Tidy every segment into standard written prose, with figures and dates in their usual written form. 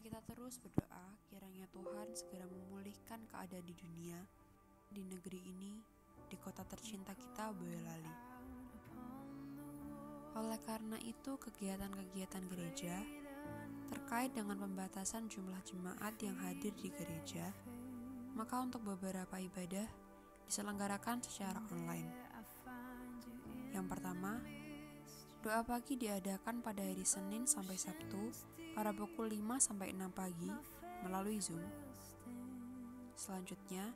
kita terus berdoa kiranya Tuhan segera memulihkan keadaan di dunia, di negeri ini, di kota tercinta kita, Boyolali. Oleh karena itu, kegiatan-kegiatan gereja terkait dengan pembatasan jumlah jemaat yang hadir di gereja, maka untuk beberapa ibadah diselenggarakan secara online. Yang pertama, doa pagi diadakan pada hari Senin sampai Sabtu pada pukul 5 sampai 6 pagi melalui Zoom. Selanjutnya,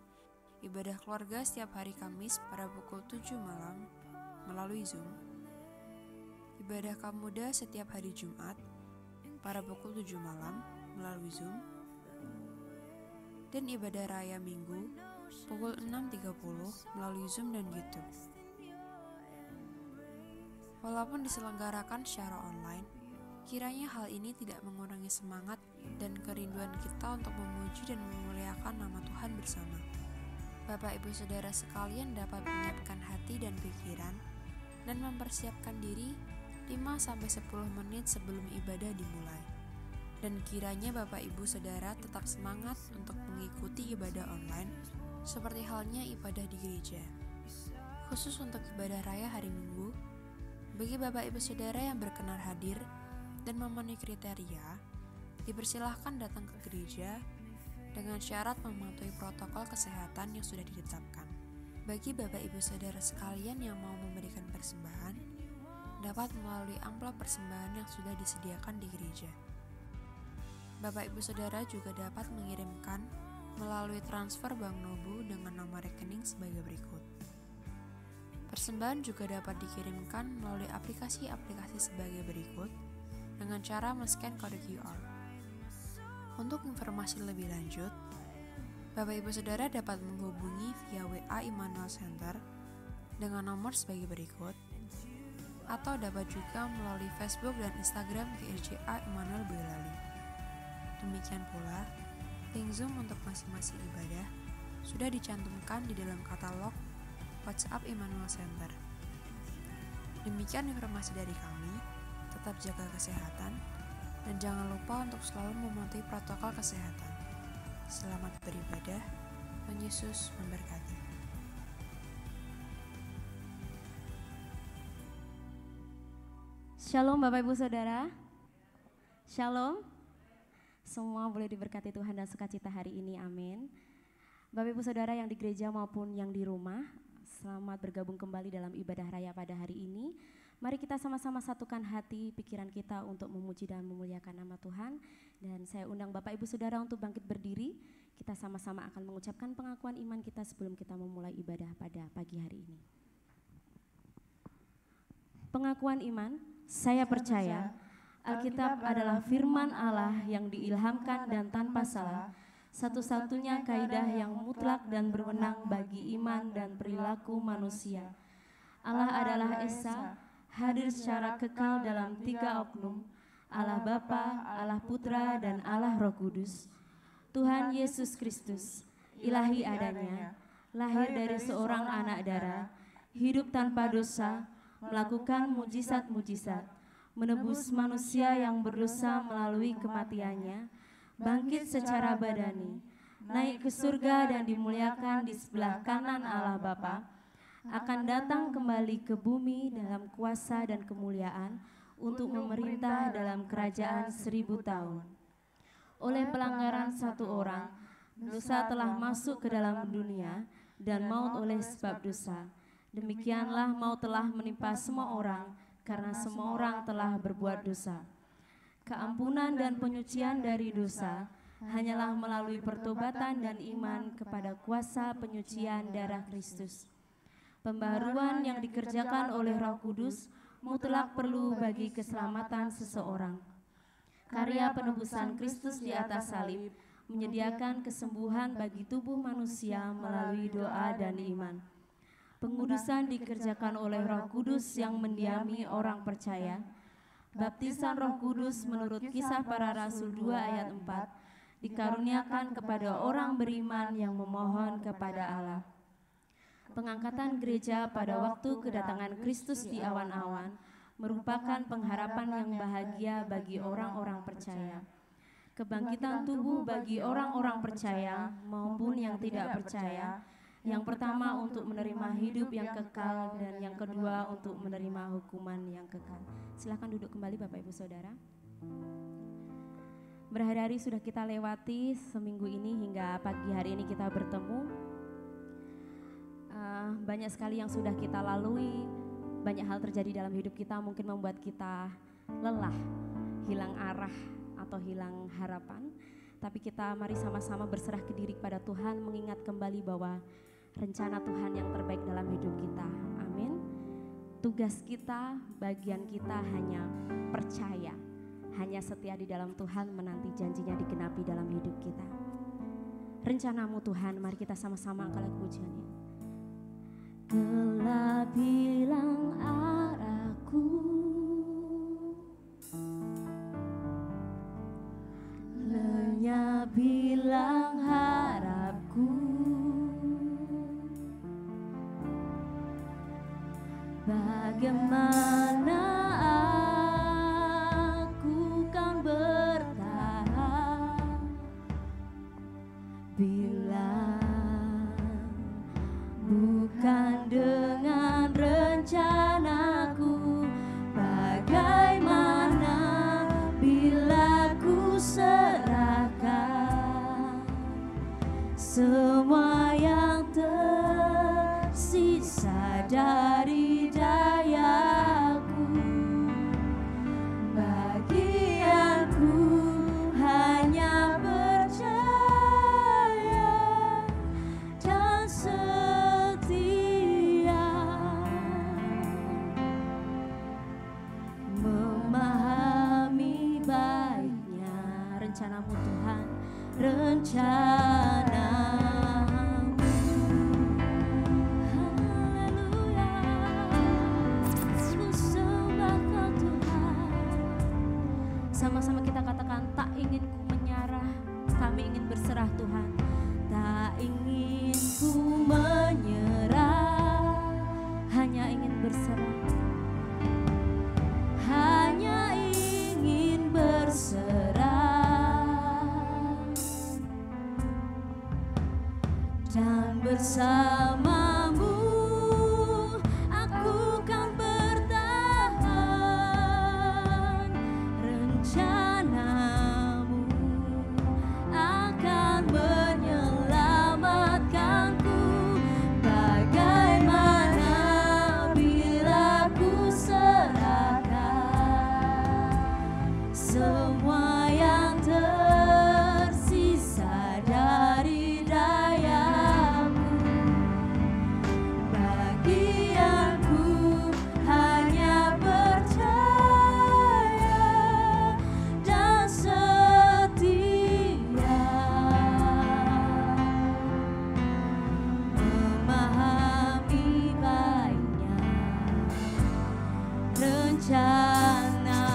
ibadah keluarga setiap hari Kamis pada pukul 7 malam melalui Zoom. Ibadah kaum muda setiap hari Jumat pada pukul 7 malam melalui Zoom. Dan ibadah raya Minggu pukul 6.30 melalui Zoom dan YouTube. Walaupun diselenggarakan secara online, kiranya hal ini tidak mengurangi semangat dan kerinduan kita untuk memuji dan memuliakan nama Tuhan bersama. Bapak Ibu Saudara sekalian dapat menyiapkan hati dan pikiran dan mempersiapkan diri 5-10 menit sebelum ibadah dimulai. Dan kiranya Bapak Ibu Saudara tetap semangat untuk mengikuti ibadah online seperti halnya ibadah di gereja. Khusus untuk ibadah raya hari Minggu, bagi Bapak Ibu Saudara yang berkenan hadir dan memenuhi kriteria, dipersilahkan datang ke gereja dengan syarat mematuhi protokol kesehatan yang sudah ditetapkan. Bagi Bapak Ibu Saudara sekalian yang mau memberikan persembahan, dapat melalui amplop persembahan yang sudah disediakan di gereja. Bapak Ibu Saudara juga dapat mengirimkan melalui transfer Bank Nobu dengan nomor rekening sebagai berikut. Persembahan juga dapat dikirimkan melalui aplikasi-aplikasi sebagai berikut dengan cara men-scan kode QR. Untuk informasi lebih lanjut, Bapak Ibu Saudara dapat menghubungi via WA Immanuel Center dengan nomor sebagai berikut, atau dapat juga melalui Facebook dan Instagram GSJA Immanuel Boyolali. Demikian pula, link Zoom untuk masing-masing ibadah sudah dicantumkan di dalam katalog WhatsApp Immanuel Center. Demikian informasi dari kami, tetap jaga kesehatan, dan jangan lupa untuk selalu mematuhi protokol kesehatan. Selamat beribadah, Tuhan Yesus memberkati. Shalom Bapak Ibu Saudara. Shalom. Semua boleh diberkati Tuhan dan sukacita hari ini, amin. Bapak Ibu Saudara yang di gereja maupun yang di rumah, selamat bergabung kembali dalam ibadah raya pada hari ini. Mari kita sama-sama satukan hati, pikiran kita untuk memuji dan memuliakan nama Tuhan. Dan saya undang Bapak Ibu Saudara untuk bangkit berdiri. Kita sama-sama akan mengucapkan pengakuan iman kita sebelum kita memulai ibadah pada pagi hari ini. Pengakuan iman, saya percaya Alkitab adalah firman Allah yang diilhamkan dan tanpa salah, satu-satunya kaidah yang mutlak dan berwenang bagi iman dan perilaku manusia. Allah adalah Esa, hadir secara kekal dalam 3 oknum, Allah Bapa, Allah Putra, dan Allah Roh Kudus. Tuhan Yesus Kristus, ilahi adanya, lahir dari seorang anak darah, hidup tanpa dosa, melakukan mujizat-mujizat, menebus manusia yang berdosa melalui kematiannya, bangkit secara badani, naik ke surga dan dimuliakan di sebelah kanan Allah Bapa, akan datang kembali ke bumi dalam kuasa dan kemuliaan untuk memerintah dalam kerajaan 1000 tahun. Oleh pelanggaran satu orang, dosa telah masuk ke dalam dunia dan maut oleh sebab dosa. Demikianlah maut telah menimpa semua orang karena semua orang telah berbuat dosa. Keampunan dan penyucian dari dosa hanyalah melalui pertobatan dan iman kepada kuasa penyucian darah Kristus. Pembaharuan yang dikerjakan oleh Roh Kudus mutlak perlu bagi keselamatan seseorang. Karya penebusan Kristus di atas salib menyediakan kesembuhan bagi tubuh manusia melalui doa dan iman. Pengudusan dikerjakan oleh Roh Kudus yang mendiami orang percaya. Baptisan Roh Kudus menurut Kisah Para Rasul 2 ayat 4 dikaruniakan kepada orang beriman yang memohon kepada Allah. Pengangkatan gereja pada waktu kedatangan Kristus di awan-awan merupakan pengharapan yang bahagia bagi orang-orang percaya. kebangkitan tubuh bagi orang-orang percaya maupun yang tidak percaya. Yang pertama untuk menerima hidup yang kekal dan yang kedua untuk menerima hukuman yang kekal. Silakan duduk kembali Bapak Ibu Saudara. Berhari-hari sudah kita lewati seminggu ini hingga pagi hari ini kita bertemu. Banyak sekali yang sudah kita lalui, banyak hal terjadi dalam hidup kita mungkin membuat kita lelah, hilang arah atau hilang harapan. Tapi kita mari sama-sama berserah ke diri kepada Tuhan, mengingat kembali bahwa rencana Tuhan yang terbaik dalam hidup kita. Amin. Tugas kita, bagian kita hanya percaya, hanya setia di dalam Tuhan, menanti janjinya digenapi dalam hidup kita. Rencanamu Tuhan, mari kita sama-sama angkat lagu pujiannya. Gelap hilang arahku, lenyap hilang harapku, bagaimana aku kan bertahan bila bukan dengan rencanaku. Bagaimana bila ku serahkan semua yang tersisa dari dayaku. Bagianku hanya percaya dan memahami baiknya rencanamu Tuhan, rencanamu. Haleluya, ku sembah Kau Tuhan. Sama-sama kita katakan, tak ingin ku menyerah, kami ingin berserah Tuhan. Tak ingin ku menyerah, hanya ingin berserah. Hanya ingin berserah dan bersamamu aku kan bertahan. Rencanamu akan menyelamatkanku. Bagaimana bila ku semua yang tersisa dari dayaku. Bagianku hanya percaya dan setia, memahami baiknya rencana.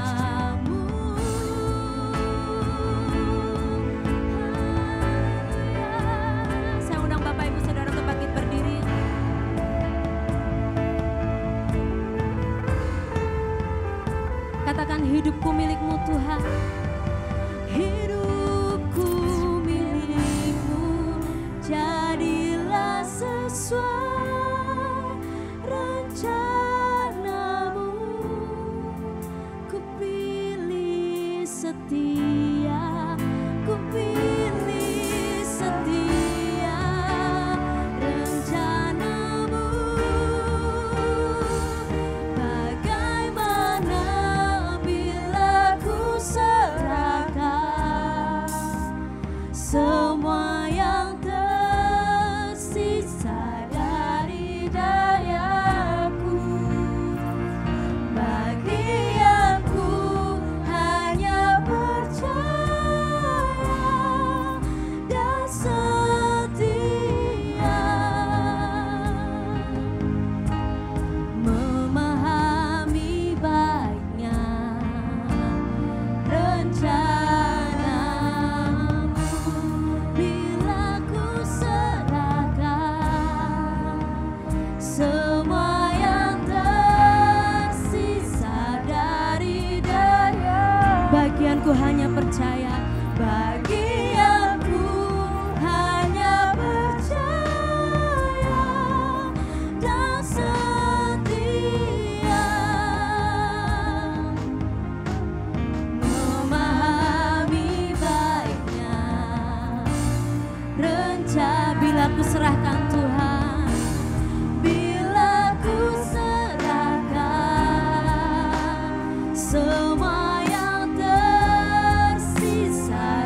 Katakan, hidupku milik-Mu Tuhan. Hidupku milik-Mu, jadilah sesuai rencana-Mu. Ku pilih setia, ku pilih setia rencana-Mu. Bagaimana serahkan semua yang tersisa dari dayaku. Bagianku hanya percaya Bila ku serahkan Tuhan, bila ku serahkan semua yang tersisa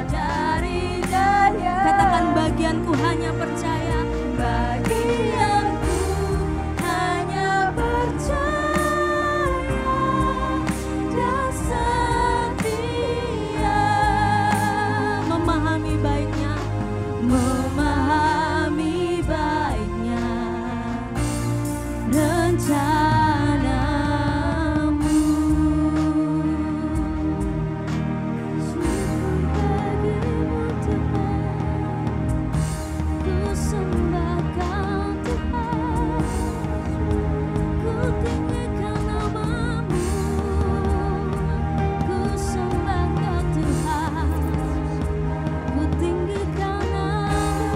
dari daya. Katakan bagianku hanya percaya, bagianku hanya percaya dan setia, memahami baiknya, memahami baiknya rencanamu. Syukur bagimu Tuhan, ku sembahkan Tuhan, ku tinggikan namamu, ku sembahkan Tuhan, ku tinggikan namamu.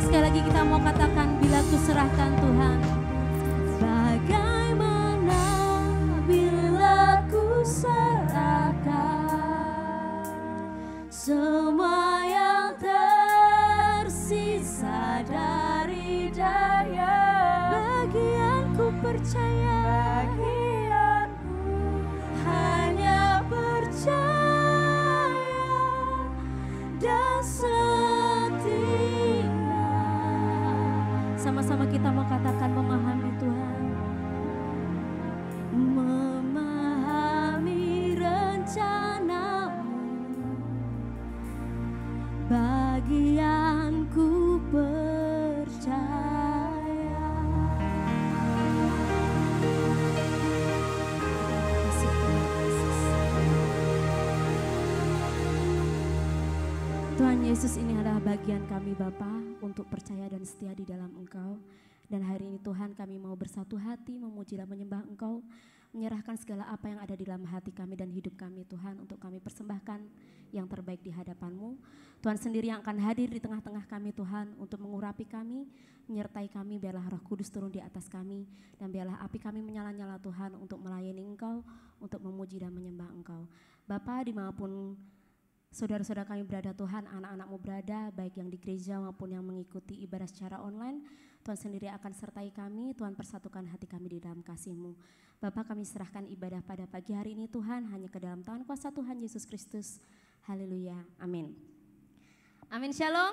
Sekali lagi kita mau katakan, bila ku serahkan Tuhan. Bagaimana bila ku serahkan semua yang tersisa dari daya. Bagianku percaya, bagianku hanya percaya dan setia. Sama-sama kita mau katakan, memahami Tuhan, memahami rencanamu, bagianku percaya. Kasih Tuhan Yesus. Tuhan Yesus, ini adalah bagian kami Bapa untuk percaya dan setia di dalam Engkau. Dan hari ini Tuhan, kami mau bersatu hati memuji dan menyembah Engkau, menyerahkan segala apa yang ada di dalam hati kami dan hidup kami Tuhan, untuk kami persembahkan yang terbaik di hadapan-Mu. Tuhan sendiri yang akan hadir di tengah-tengah kami Tuhan, untuk mengurapi kami, menyertai kami. Biarlah Roh Kudus turun di atas kami, dan biarlah api kami menyala-nyala Tuhan, untuk melayani Engkau, untuk memuji dan menyembah Engkau. Bapa, dimanapun saudara-saudara kami berada Tuhan, anak-anak-Mu berada, baik yang di gereja maupun yang mengikuti ibadah secara online, Tuhan sendiri akan sertai kami. Tuhan, persatukan hati kami di dalam kasih-Mu. Bapak, kami serahkan ibadah pada pagi hari ini Tuhan, hanya ke dalam tangan kuasa Tuhan Yesus Kristus. Haleluya, amin. Amin, shalom.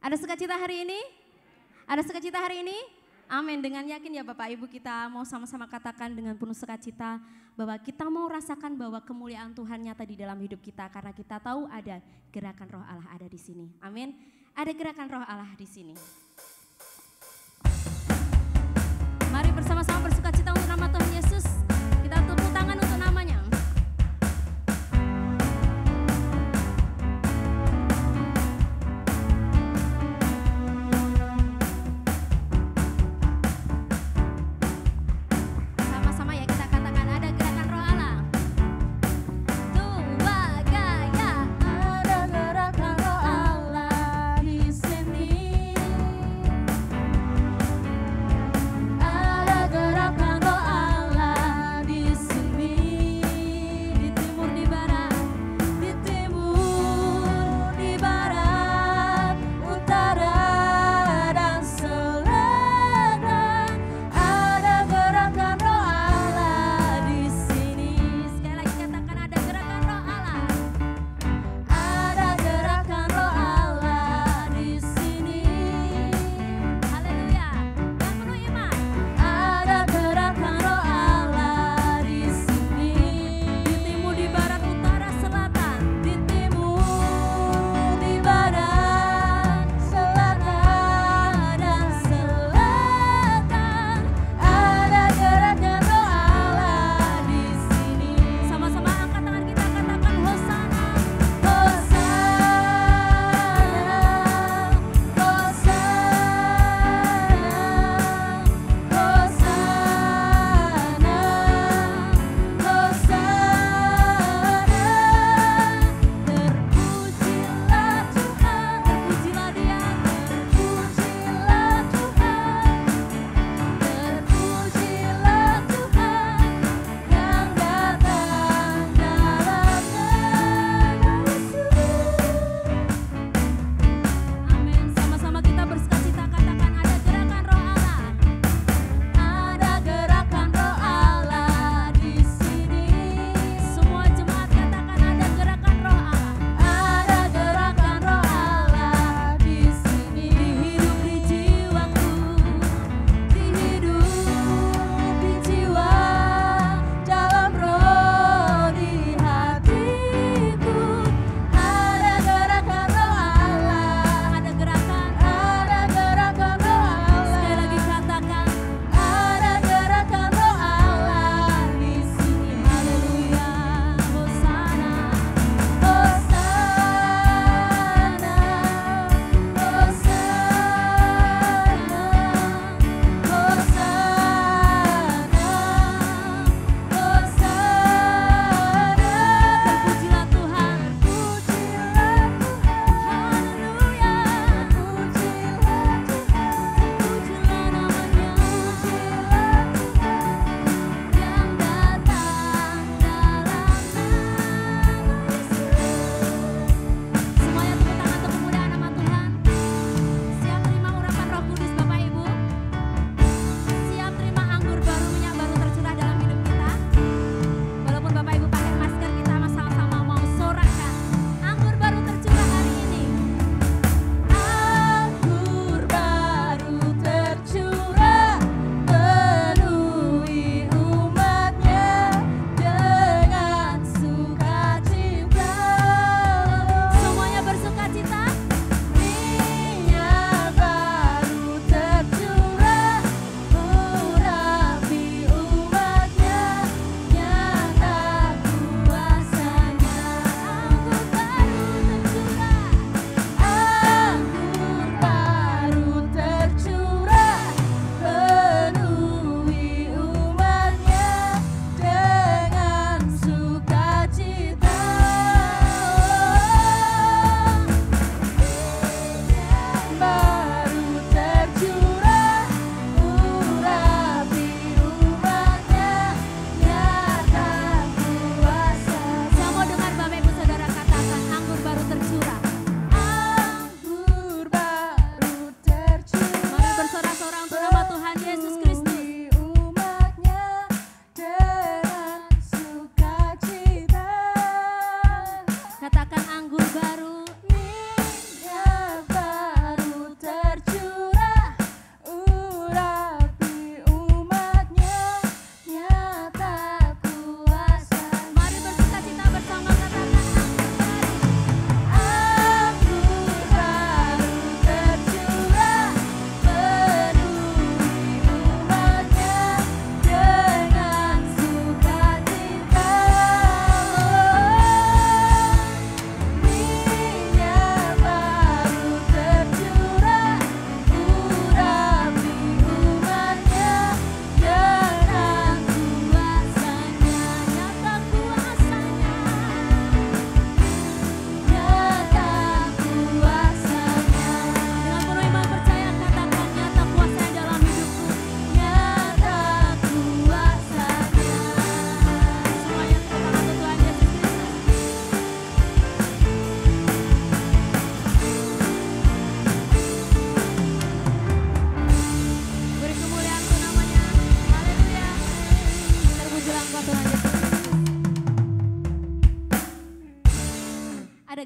Ada sukacita hari ini? Ada sukacita hari ini? Amin. Dengan yakin ya Bapak Ibu, kita mau sama-sama katakan dengan penuh sukacita bahwa kita mau rasakan bahwa kemuliaan Tuhan nyata di dalam hidup kita, karena kita tahu ada gerakan Roh Allah ada di sini. Amin. Ada gerakan Roh Allah di sini. Mari bersama-sama bersukacita untuk nama Tuhan Yesus. Kita tepuk tangan untuk namanya. Sama-sama ya kita katakan, ada gerakan Roh Allah. Dua gaya, ada gerakan Roh Allah di sini. Ada gerakan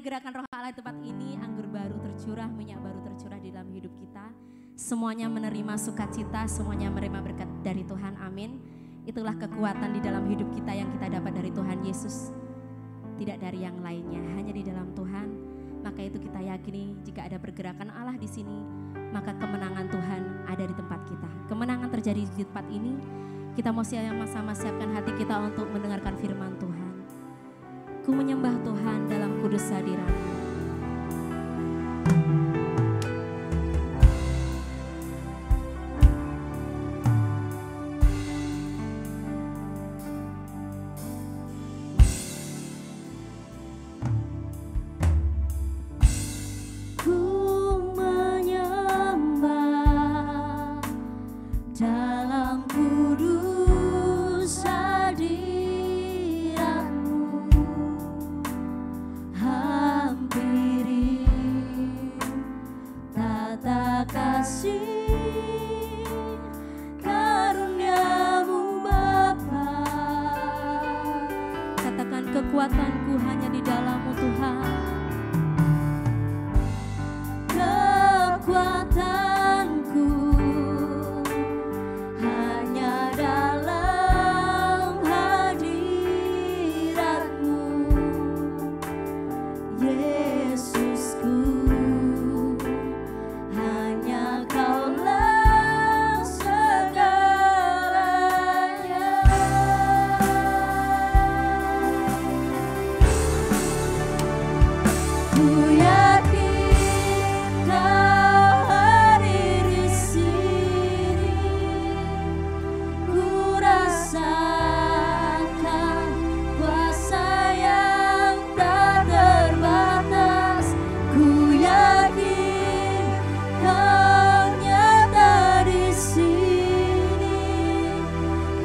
pergerakan roh Allah di tempat ini, anggur baru tercurah, minyak baru tercurah di dalam hidup kita. Semuanya menerima sukacita, semuanya menerima berkat dari Tuhan, amin. Itulah kekuatan di dalam hidup kita yang kita dapat dari Tuhan Yesus. Tidak dari yang lainnya, hanya di dalam Tuhan. Maka itu kita yakini jika ada pergerakan Allah di sini, maka kemenangan Tuhan ada di tempat kita. Kemenangan terjadi di tempat ini. Kita mau sama-sama siapkan hati kita untuk mendengarkan firman Tuhan. Ku menyembah Tuhan dalam kudus hadirat-Mu. Kekuatanku hanya di dalam-Mu Tuhan. Kekuatanku hanya dalam hadirat-Mu, Yesusku. Hanya Kaulah segalanya. Ku yakin Kau hadir di sini. Ku rasakan kuasa yang tak terbatas. Ku yakin Kau nyata di sini.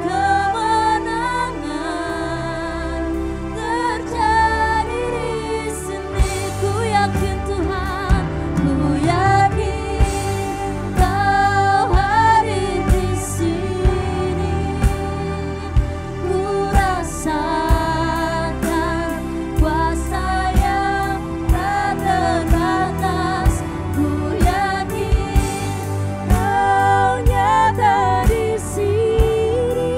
Kemenangan terjadi di sini. Ku yakin Tuhan, ku yakin Kau hadir di sini. Ku rasakan kuasa yang tak terbatas. Ku yakin Kau nyata di sini.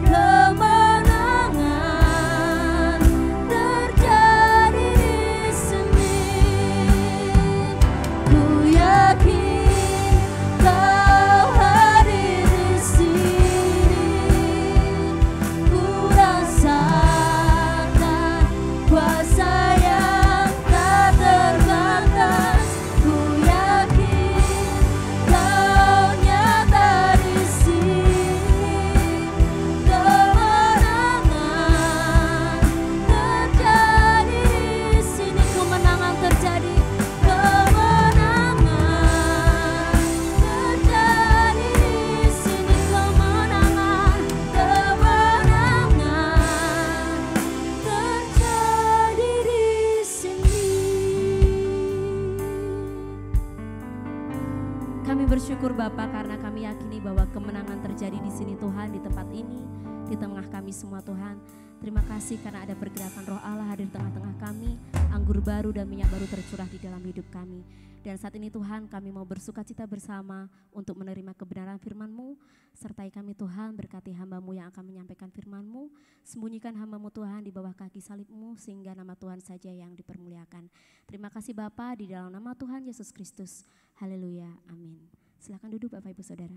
Kemenangan terjadi di sini. Ku yakin Kau hadir di sini. Ku rasakan kuasa yang tak terbatas. Ku yakin Kau nyata di sini. Kemenangan terjadi di sini. Kemenangan terjadi. Kemenangan terjadi di sini. Kemenangan, kemenangan terjadi di sini. Kami bersyukur Bapa karena kami yakini bahwa kemenangan terjadi di sini Tuhan, di tempat ini, di tengah kami semua Tuhan. Terima kasih karena ada pergerakan roh Allah hadir di tengah-tengah kami, anggur baru dan minyak baru tercurah di dalam hidup kami. Dan saat ini Tuhan kami mau bersukacita bersama untuk menerima kebenaran firman-Mu. Sertai kami Tuhan, berkati hamba-Mu yang akan menyampaikan firman-Mu. Sembunyikan hamba-Mu Tuhan di bawah kaki salib-Mu sehingga nama Tuhan saja yang dipermuliakan. Terima kasih Bapa, di dalam nama Tuhan Yesus Kristus. Haleluya, amin. Silakan duduk Bapak Ibu Saudara.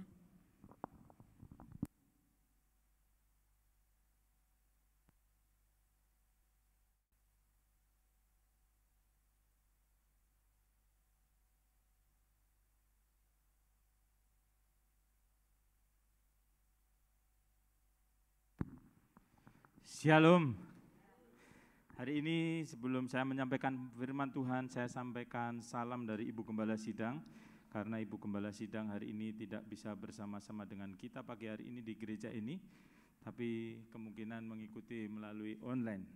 Shalom. Hari ini sebelum saya menyampaikan firman Tuhan, saya sampaikan salam dari Ibu Gembala Sidang. Karena Ibu Gembala Sidang hari ini tidak bisa bersama-sama dengan kita pagi hari ini di gereja ini, tapi kemungkinan mengikuti melalui online.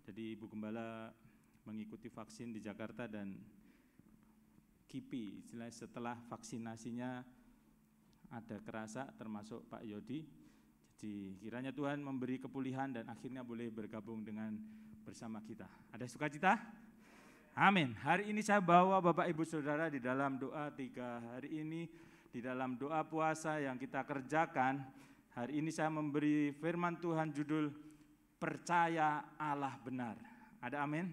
Jadi Ibu Gembala mengikuti vaksin di Jakarta dan KIPI, istilahnya setelah vaksinasinya ada kerasa termasuk Pak Yodi. Jadi kiranya Tuhan memberi kepulihan dan akhirnya boleh bergabung dengan bersama kita. Ada sukacita? Amin. Hari ini saya bawa Bapak Ibu Saudara di dalam doa 3 hari ini, di dalam doa puasa yang kita kerjakan. Hari ini saya memberi firman Tuhan judul Percaya Allah Benar. Ada amin?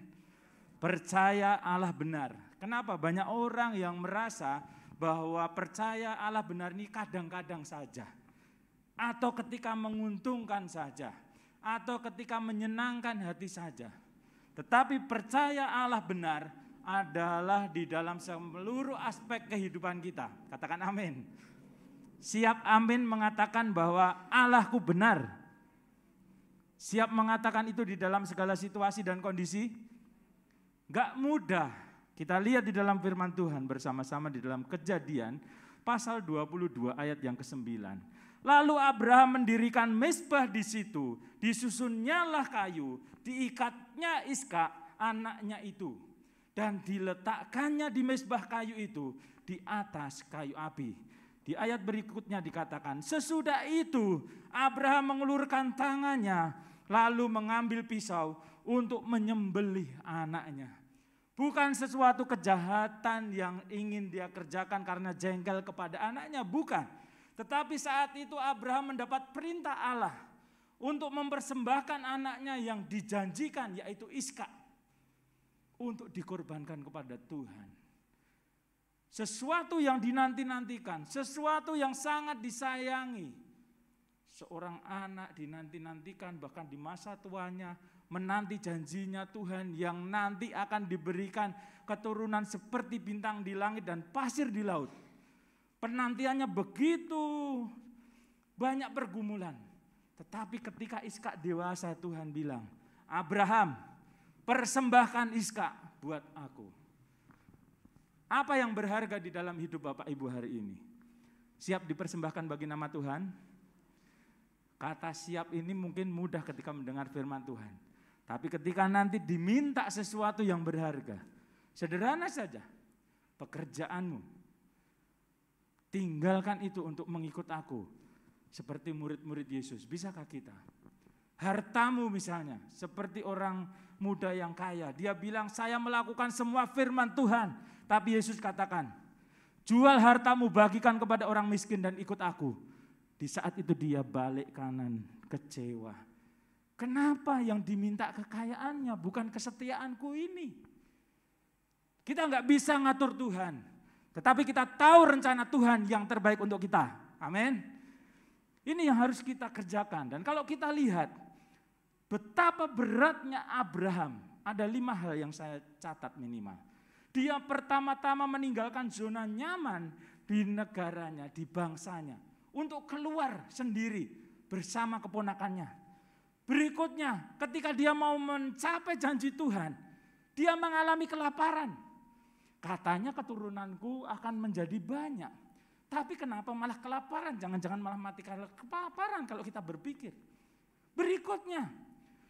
Percaya Allah benar. Kenapa? Banyak orang yang merasa bahwa percaya Allah benar ini kadang-kadang saja. Atau ketika menguntungkan saja. Atau ketika menyenangkan hati saja. Tetapi percaya Allah benar adalah di dalam seluruh aspek kehidupan kita. Katakan amin. Siap amin mengatakan bahwa Allahku benar. Siap mengatakan itu di dalam segala situasi dan kondisi. Gak mudah. Kita lihat di dalam firman Tuhan bersama-sama di dalam Kejadian pasal 22 ayat yang ke-9. Lalu Abraham mendirikan mezbah di situ, disusunnyalah kayu, diikatnya Ishak anaknya itu, dan diletakkannya di mezbah kayu itu di atas kayu api. Di ayat berikutnya dikatakan, sesudah itu Abraham mengulurkan tangannya, lalu mengambil pisau untuk menyembelih anaknya. Bukan sesuatu kejahatan yang ingin dia kerjakan karena jengkel kepada anaknya, bukan. Tetapi saat itu Abraham mendapat perintah Allah untuk mempersembahkan anaknya yang dijanjikan, yaitu Ishak, untuk dikorbankan kepada Tuhan. Sesuatu yang dinanti-nantikan, sesuatu yang sangat disayangi. Seorang anak dinanti-nantikan, bahkan di masa tuanya menanti janjinya Tuhan yang nanti akan diberikan keturunan seperti bintang di langit dan pasir di laut. Penantiannya begitu banyak pergumulan. Tetapi ketika Ishak dewasa, Tuhan bilang, Abraham, persembahkan Ishak buat aku. Apa yang berharga di dalam hidup Bapak Ibu hari ini? Siap dipersembahkan bagi nama Tuhan? Kata siap ini mungkin mudah ketika mendengar firman Tuhan. Tapi ketika nanti diminta sesuatu yang berharga, sederhana saja, pekerjaanmu, tinggalkan itu untuk mengikut aku. Seperti murid-murid Yesus, bisakah kita? Hartamu misalnya, seperti orang muda yang kaya. Dia bilang, saya melakukan semua firman Tuhan. Tapi Yesus katakan, jual hartamu, bagikan kepada orang miskin dan ikut aku. Di saat itu dia balik kanan, kecewa. Kenapa yang diminta kekayaannya, bukan kesetiaanku ini? Kita nggak bisa ngatur Tuhan. Tetapi kita tahu rencana Tuhan yang terbaik untuk kita. Amin. Ini yang harus kita kerjakan. Dan kalau kita lihat betapa beratnya Abraham, ada 5 hal yang saya catat minimal. Dia pertama-tama meninggalkan zona nyaman di negaranya, di bangsanya, untuk keluar sendiri bersama keponakannya. Berikutnya, ketika dia mau mencapai janji Tuhan, dia mengalami kelaparan. Katanya keturunanku akan menjadi banyak. Tapi kenapa malah kelaparan? Jangan-jangan malah mati karena kelaparan kalau kita berpikir. Berikutnya,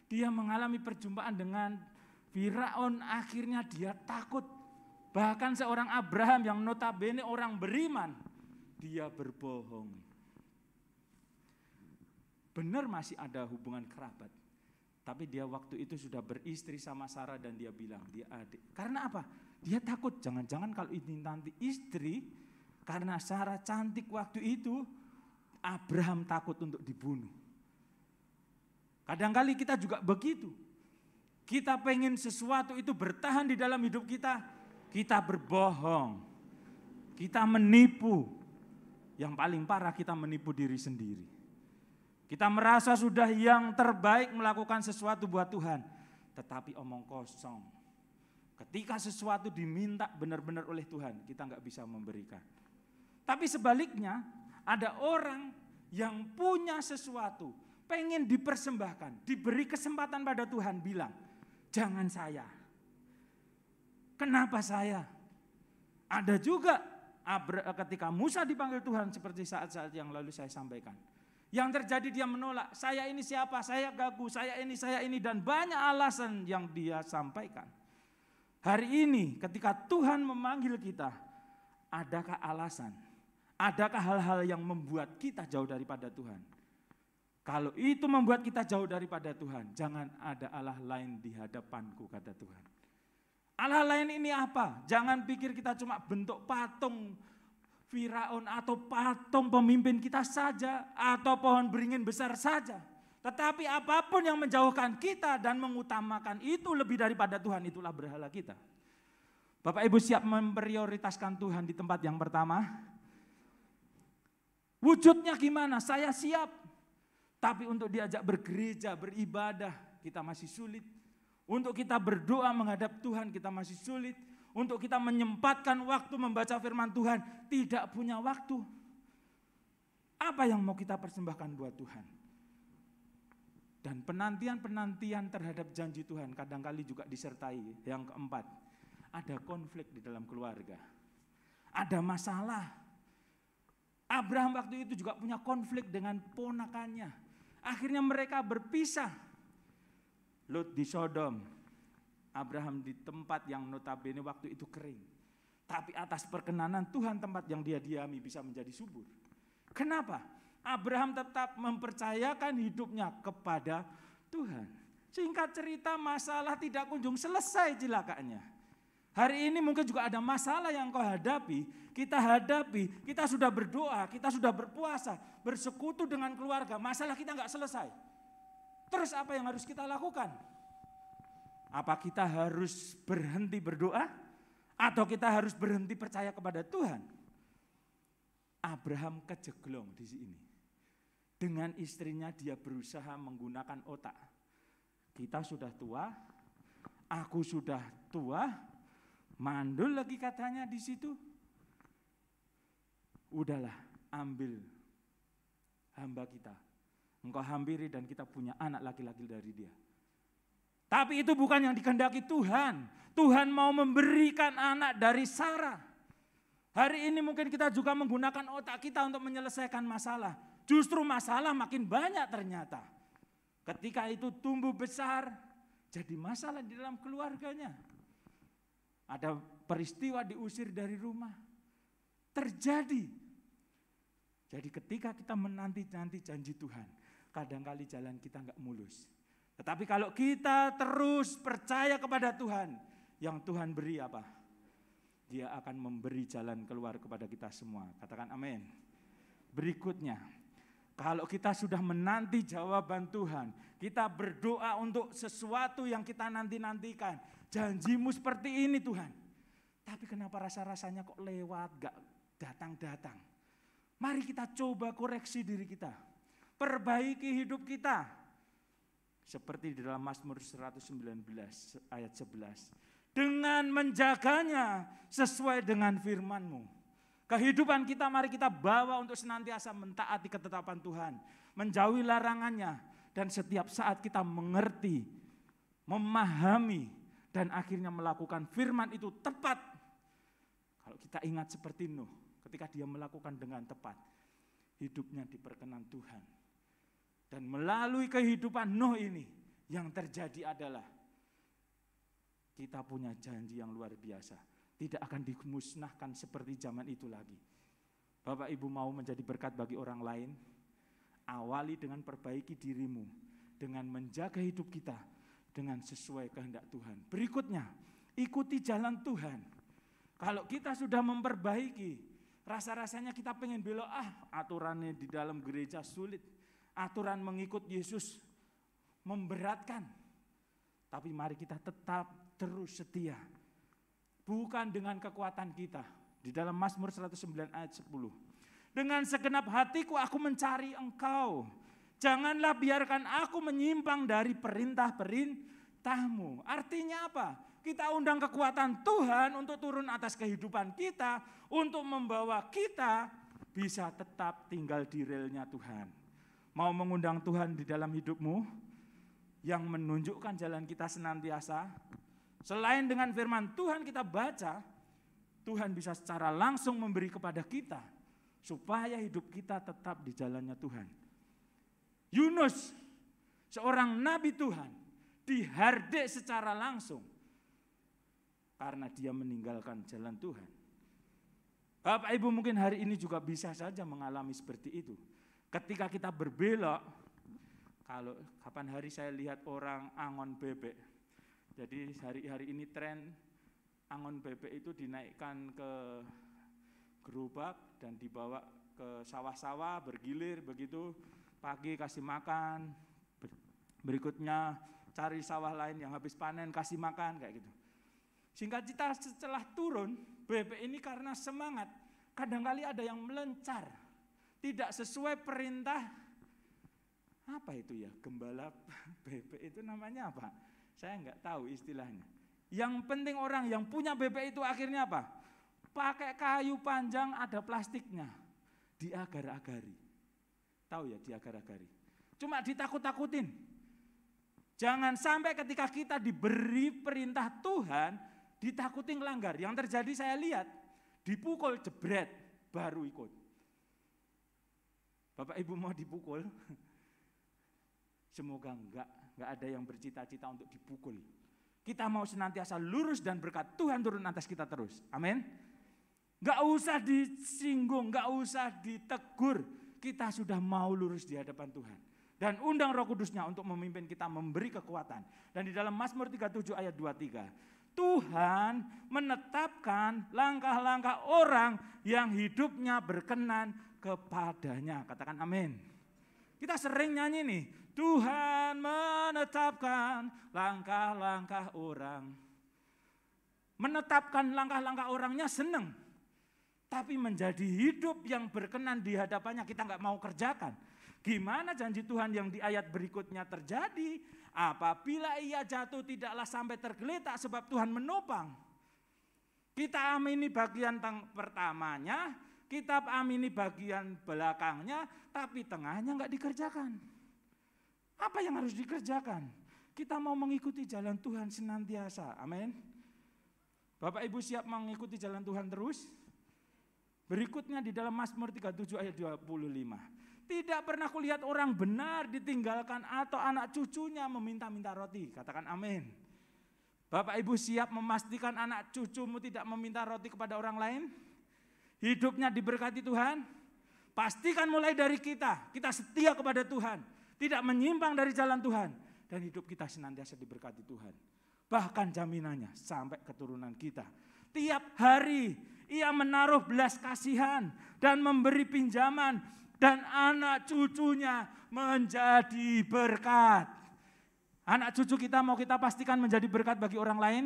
dia mengalami perjumpaan dengan Firaun. Akhirnya dia takut. Bahkan seorang Abraham yang notabene orang beriman, dia berbohong. Benar masih ada hubungan kerabat. Tapi dia waktu itu sudah beristri sama Sarah dan dia bilang dia adik. Karena apa? Dia takut jangan-jangan kalau ini nanti istri, karena Sarah cantik waktu itu, Abraham takut untuk dibunuh. Kadang-kali kita juga begitu. Kita pengen sesuatu itu bertahan di dalam hidup kita, kita berbohong, kita menipu. Yang paling parah kita menipu diri sendiri. Kita merasa sudah yang terbaik melakukan sesuatu buat Tuhan, tetapi omong kosong. Ketika sesuatu diminta benar-benar oleh Tuhan, kita nggak bisa memberikan. Tapi sebaliknya, ada orang yang punya sesuatu, pengen dipersembahkan, diberi kesempatan pada Tuhan, bilang, jangan saya. Kenapa saya? Ada juga ketika Musa dipanggil Tuhan seperti saat-saat yang lalu saya sampaikan. Yang terjadi dia menolak, saya ini siapa, saya gagu, saya ini, dan banyak alasan yang dia sampaikan. Hari ini ketika Tuhan memanggil kita, adakah alasan? Adakah hal-hal yang membuat kita jauh daripada Tuhan? Kalau itu membuat kita jauh daripada Tuhan, jangan ada Allah lain di hadapanku, kata Tuhan. Allah lain ini apa? Jangan pikir kita cuma bentuk patung Firaun atau patung pemimpin kita saja, atau pohon beringin besar saja. Tetapi apapun yang menjauhkan kita dan mengutamakan itu lebih daripada Tuhan, itulah berhala kita. Bapak Ibu siap memprioritaskan Tuhan di tempat yang pertama? Wujudnya gimana? Saya siap. Tapi untuk diajak bergereja, beribadah, kita masih sulit. Untuk kita berdoa menghadap Tuhan, kita masih sulit. Untuk kita menyempatkan waktu membaca firman Tuhan, tidak punya waktu. Apa yang mau kita persembahkan buat Tuhan? Dan penantian-penantian terhadap janji Tuhan kadangkali juga disertai. Yang keempat, ada konflik di dalam keluarga. Ada masalah. Abraham waktu itu juga punya konflik dengan ponakannya. Akhirnya mereka berpisah. Lot di Sodom, Abraham di tempat yang notabene waktu itu kering. Tapi atas perkenanan Tuhan tempat yang dia diami bisa menjadi subur. Kenapa? Abraham tetap mempercayakan hidupnya kepada Tuhan. Singkat cerita, masalah tidak kunjung selesai cilakanya. Hari ini mungkin juga ada masalah yang kau hadapi, kita sudah berdoa, kita sudah berpuasa, bersekutu dengan keluarga, masalah kita nggak selesai. Terus apa yang harus kita lakukan? Apa kita harus berhenti berdoa? Atau kita harus berhenti percaya kepada Tuhan? Abraham kejeglong di sini. Dengan istrinya dia berusaha menggunakan otak. Kita sudah tua, aku sudah tua, mandul lagi katanya di situ. Udahlah, ambil hamba kita. Engkau hampiri dan kita punya anak laki-laki dari dia. Tapi itu bukan yang dikehendaki Tuhan. Tuhan mau memberikan anak dari Sarah. Hari ini mungkin kita juga menggunakan otak kita untuk menyelesaikan masalah. Justru masalah makin banyak ternyata. Ketika itu tumbuh besar, jadi masalah di dalam keluarganya. Ada peristiwa diusir dari rumah. Terjadi. Jadi ketika kita menanti-nanti janji Tuhan, kadangkali jalan kita enggak mulus. Tetapi kalau kita terus percaya kepada Tuhan, yang Tuhan beri apa? Dia akan memberi jalan keluar kepada kita semua. Katakan amin. Berikutnya, kalau kita sudah menanti jawaban Tuhan, kita berdoa untuk sesuatu yang kita nanti-nantikan. Janjimu seperti ini Tuhan. Tapi kenapa rasa-rasanya kok lewat, gak datang-datang. Mari kita coba koreksi diri kita. Perbaiki hidup kita. Seperti di dalam Mazmur 119 ayat 11. Dengan menjaganya sesuai dengan firman-Mu. Kehidupan kita mari kita bawa untuk senantiasa mentaati ketetapan Tuhan. Menjauhi larangannya. Dan setiap saat kita mengerti, memahami, dan akhirnya melakukan firman itu tepat. Kalau kita ingat seperti Nuh, ketika dia melakukan dengan tepat, hidupnya diperkenan Tuhan. Dan melalui kehidupan Nuh ini, yang terjadi adalah kita punya janji yang luar biasa. Tidak akan dimusnahkan seperti zaman itu lagi. Bapak Ibu mau menjadi berkat bagi orang lain, awali dengan perbaiki dirimu, dengan menjaga hidup kita, dengan sesuai kehendak Tuhan. Berikutnya, ikuti jalan Tuhan. Kalau kita sudah memperbaiki, rasa-rasanya kita pengen belok, aturannya di dalam gereja sulit. Aturan mengikut Yesus memberatkan. Tapi mari kita tetap terus setia. Bukan dengan kekuatan kita. Di dalam Mazmur 109 ayat 10. Dengan segenap hatiku aku mencari Engkau. Janganlah biarkan aku menyimpang dari perintah-perintah-Mu. Artinya apa? Kita undang kekuatan Tuhan untuk turun atas kehidupan kita, untuk membawa kita bisa tetap tinggal di relnya Tuhan. Mau mengundang Tuhan di dalam hidupmu, yang menunjukkan jalan kita senantiasa. Selain dengan firman Tuhan kita baca, Tuhan bisa secara langsung memberi kepada kita, supaya hidup kita tetap di jalannya Tuhan. Yunus, seorang nabi Tuhan, dihardik secara langsung karena dia meninggalkan jalan Tuhan. Bapak Ibu mungkin hari ini juga bisa saja mengalami seperti itu. Ketika kita berbelok, Kalau kapan hari saya lihat orang angon bebek. Jadi hari-hari ini tren angon bebek itu dinaikkan ke gerobak dan dibawa ke sawah-sawah, bergilir begitu, pagi kasih makan, berikutnya cari sawah lain yang habis panen kasih makan, kayak gitu. Singkat cerita setelah turun, bebek ini karena semangat, kadang-kali ada yang melencar, tidak sesuai perintah, apa itu ya, gembala bebek itu namanya apa? Saya enggak tahu istilahnya. Yang penting orang yang punya bebek itu akhirnya apa? Pakai kayu panjang ada plastiknya, diagar-agari. Tahu ya, diagar-agari. Cuma ditakut-takutin. Jangan sampai ketika kita diberi perintah Tuhan, ditakutin ngelanggar. Yang terjadi saya lihat, dipukul jebret, baru ikut. Bapak Ibu mau dipukul? Semoga enggak ada yang bercita-cita untuk dipukul. Kita mau senantiasa lurus dan berkat Tuhan turun atas kita terus. Amin. Enggak usah disinggung, enggak usah ditegur. Kita sudah mau lurus di hadapan Tuhan. Dan undang Roh Kudusnya untuk memimpin kita, memberi kekuatan. Dan di dalam Mazmur 37 ayat 23, Tuhan menetapkan langkah-langkah orang yang hidupnya berkenan kepadanya. Katakan amin. Kita sering nyanyi nih, Tuhan menetapkan langkah-langkah orang. Menetapkan langkah-langkah orangnya seneng. Tapi menjadi hidup yang berkenan di hadapannya kita enggak mau kerjakan. Gimana janji Tuhan yang di ayat berikutnya terjadi? Apabila ia jatuh tidaklah sampai tergeletak sebab Tuhan menopang. Kita amini bagian pertamanya, kita amini bagian belakangnya, tapi tengahnya enggak dikerjakan. Apa yang harus dikerjakan? Kita mau mengikuti jalan Tuhan senantiasa. Amin. Bapak Ibu siap mengikuti jalan Tuhan terus? Berikutnya di dalam Mazmur 37 ayat 25. Tidak pernah kulihat orang benar ditinggalkan atau anak cucunya meminta-minta roti. Katakan amin. Bapak Ibu siap memastikan anak cucumu tidak meminta roti kepada orang lain? Hidupnya diberkati Tuhan? Pastikan mulai dari kita setia kepada Tuhan. Tidak menyimpang dari jalan Tuhan. Dan hidup kita senantiasa diberkati Tuhan. Bahkan jaminannya sampai keturunan kita. Tiap hari ia menaruh belas kasihan dan memberi pinjaman. Dan anak cucunya menjadi berkat. Anak cucu kita mau kita pastikan menjadi berkat bagi orang lain.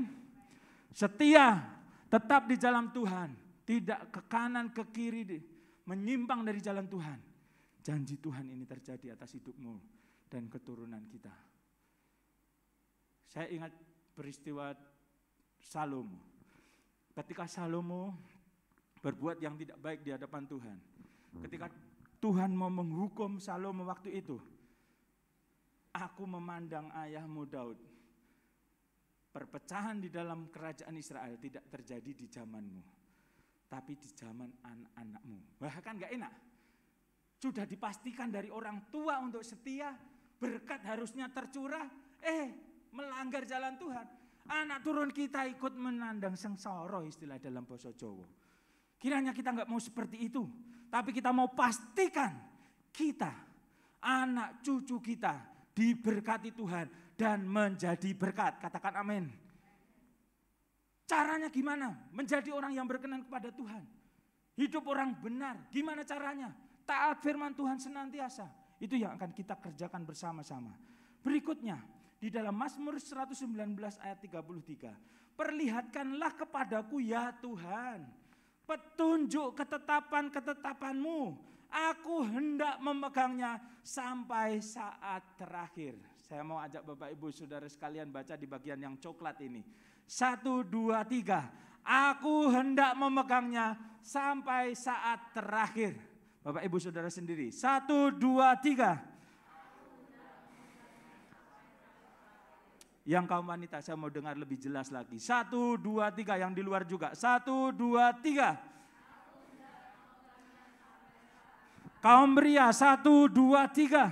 Setia, tetap di jalan Tuhan. Tidak ke kanan, ke kiri, menyimpang dari jalan Tuhan. Janji Tuhan ini terjadi atas hidupmu dan keturunan kita. Saya ingat peristiwa Salomo. Ketika Salomo berbuat yang tidak baik di hadapan Tuhan. Ketika Tuhan mau menghukum Salomo waktu itu. Aku memandang ayahmu Daud. Perpecahan di dalam kerajaan Israel tidak terjadi di zamanmu. Tapi di zaman anak-anakmu. Bahkan gak enak. Sudah dipastikan dari orang tua untuk setia. Berkat harusnya tercurah. Melanggar jalan Tuhan. Anak turun kita ikut menandang sengsara istilah dalam bahasa Jawa. Kiranya kita gak mau seperti itu. Tapi kita mau pastikan kita, anak cucu kita diberkati Tuhan dan menjadi berkat. Katakan amin. Caranya gimana? Menjadi orang yang berkenan kepada Tuhan. Hidup orang benar. Gimana caranya? Taat firman Tuhan senantiasa. Itu yang akan kita kerjakan bersama-sama. Berikutnya, di dalam Mazmur 119 ayat 33. Perlihatkanlah kepadaku ya Tuhan. Petunjuk ketetapan-ketetapanmu, aku hendak memegangnya sampai saat terakhir. Saya mau ajak Bapak Ibu Saudara sekalian baca di bagian yang coklat ini. 1, 2, 3. Aku hendak memegangnya sampai saat terakhir. Bapak Ibu Saudara sendiri. 1, 2, 3. Yang kaum wanita saya mau dengar lebih jelas lagi. 1, 2, 3 yang di luar juga. 1, 2, 3. Kaum pria 1, 2, 3.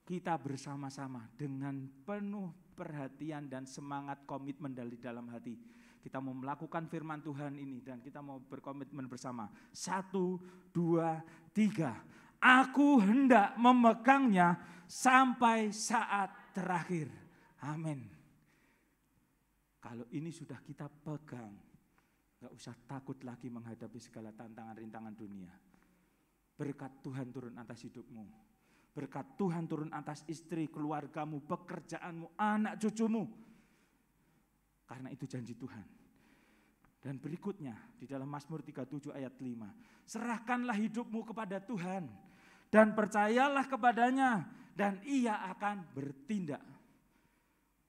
Kita bersama-sama dengan penuh perhatian dan semangat komitmen dari dalam hati. Kita mau melakukan firman Tuhan ini dan kita mau berkomitmen bersama. 1, 2, 3. Aku hendak memegangnya sampai saat terakhir. Amin. Kalau ini sudah kita pegang, gak usah takut lagi menghadapi segala tantangan rintangan dunia. Berkat Tuhan turun atas hidupmu. Berkat Tuhan turun atas istri, keluargamu, pekerjaanmu, anak cucumu. Karena itu janji Tuhan. Dan berikutnya di dalam Mazmur 37 ayat 5. Serahkanlah hidupmu kepada Tuhan dan percayalah kepadanya dan Ia akan bertindak.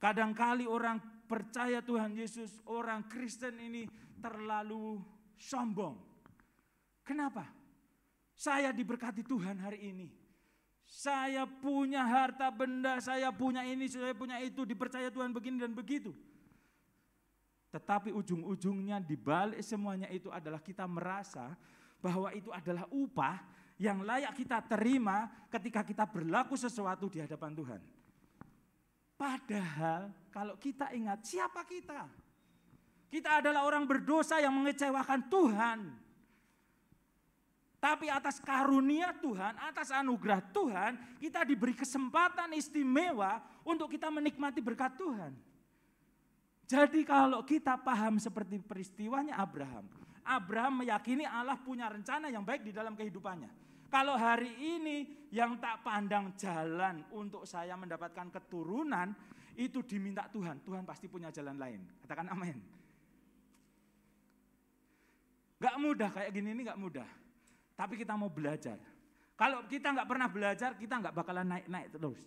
Kadangkali orang percaya Tuhan Yesus, orang Kristen ini terlalu sombong. Kenapa? Saya diberkati Tuhan hari ini. Saya punya harta benda, saya punya ini, saya punya itu, dipercaya Tuhan begini dan begitu. Tetapi ujung-ujungnya di balik semuanya itu adalah kita merasa bahwa itu adalah upah yang layak kita terima ketika kita berlaku sesuatu di hadapan Tuhan. Padahal kalau kita ingat siapa kita? Kita adalah orang berdosa yang mengecewakan Tuhan. Tapi atas karunia Tuhan, atas anugerah Tuhan, kita diberi kesempatan istimewa untuk kita menikmati berkat Tuhan. Jadi kalau kita paham seperti peristiwanya Abraham. Abraham meyakini Allah punya rencana yang baik di dalam kehidupannya. Kalau hari ini yang tak pandang jalan untuk saya mendapatkan keturunan, itu diminta Tuhan. Tuhan pasti punya jalan lain. Katakan amin. Gak mudah kayak gini ini gak mudah. Tapi kita mau belajar. Kalau kita gak pernah belajar, kita gak bakalan naik-naik terus.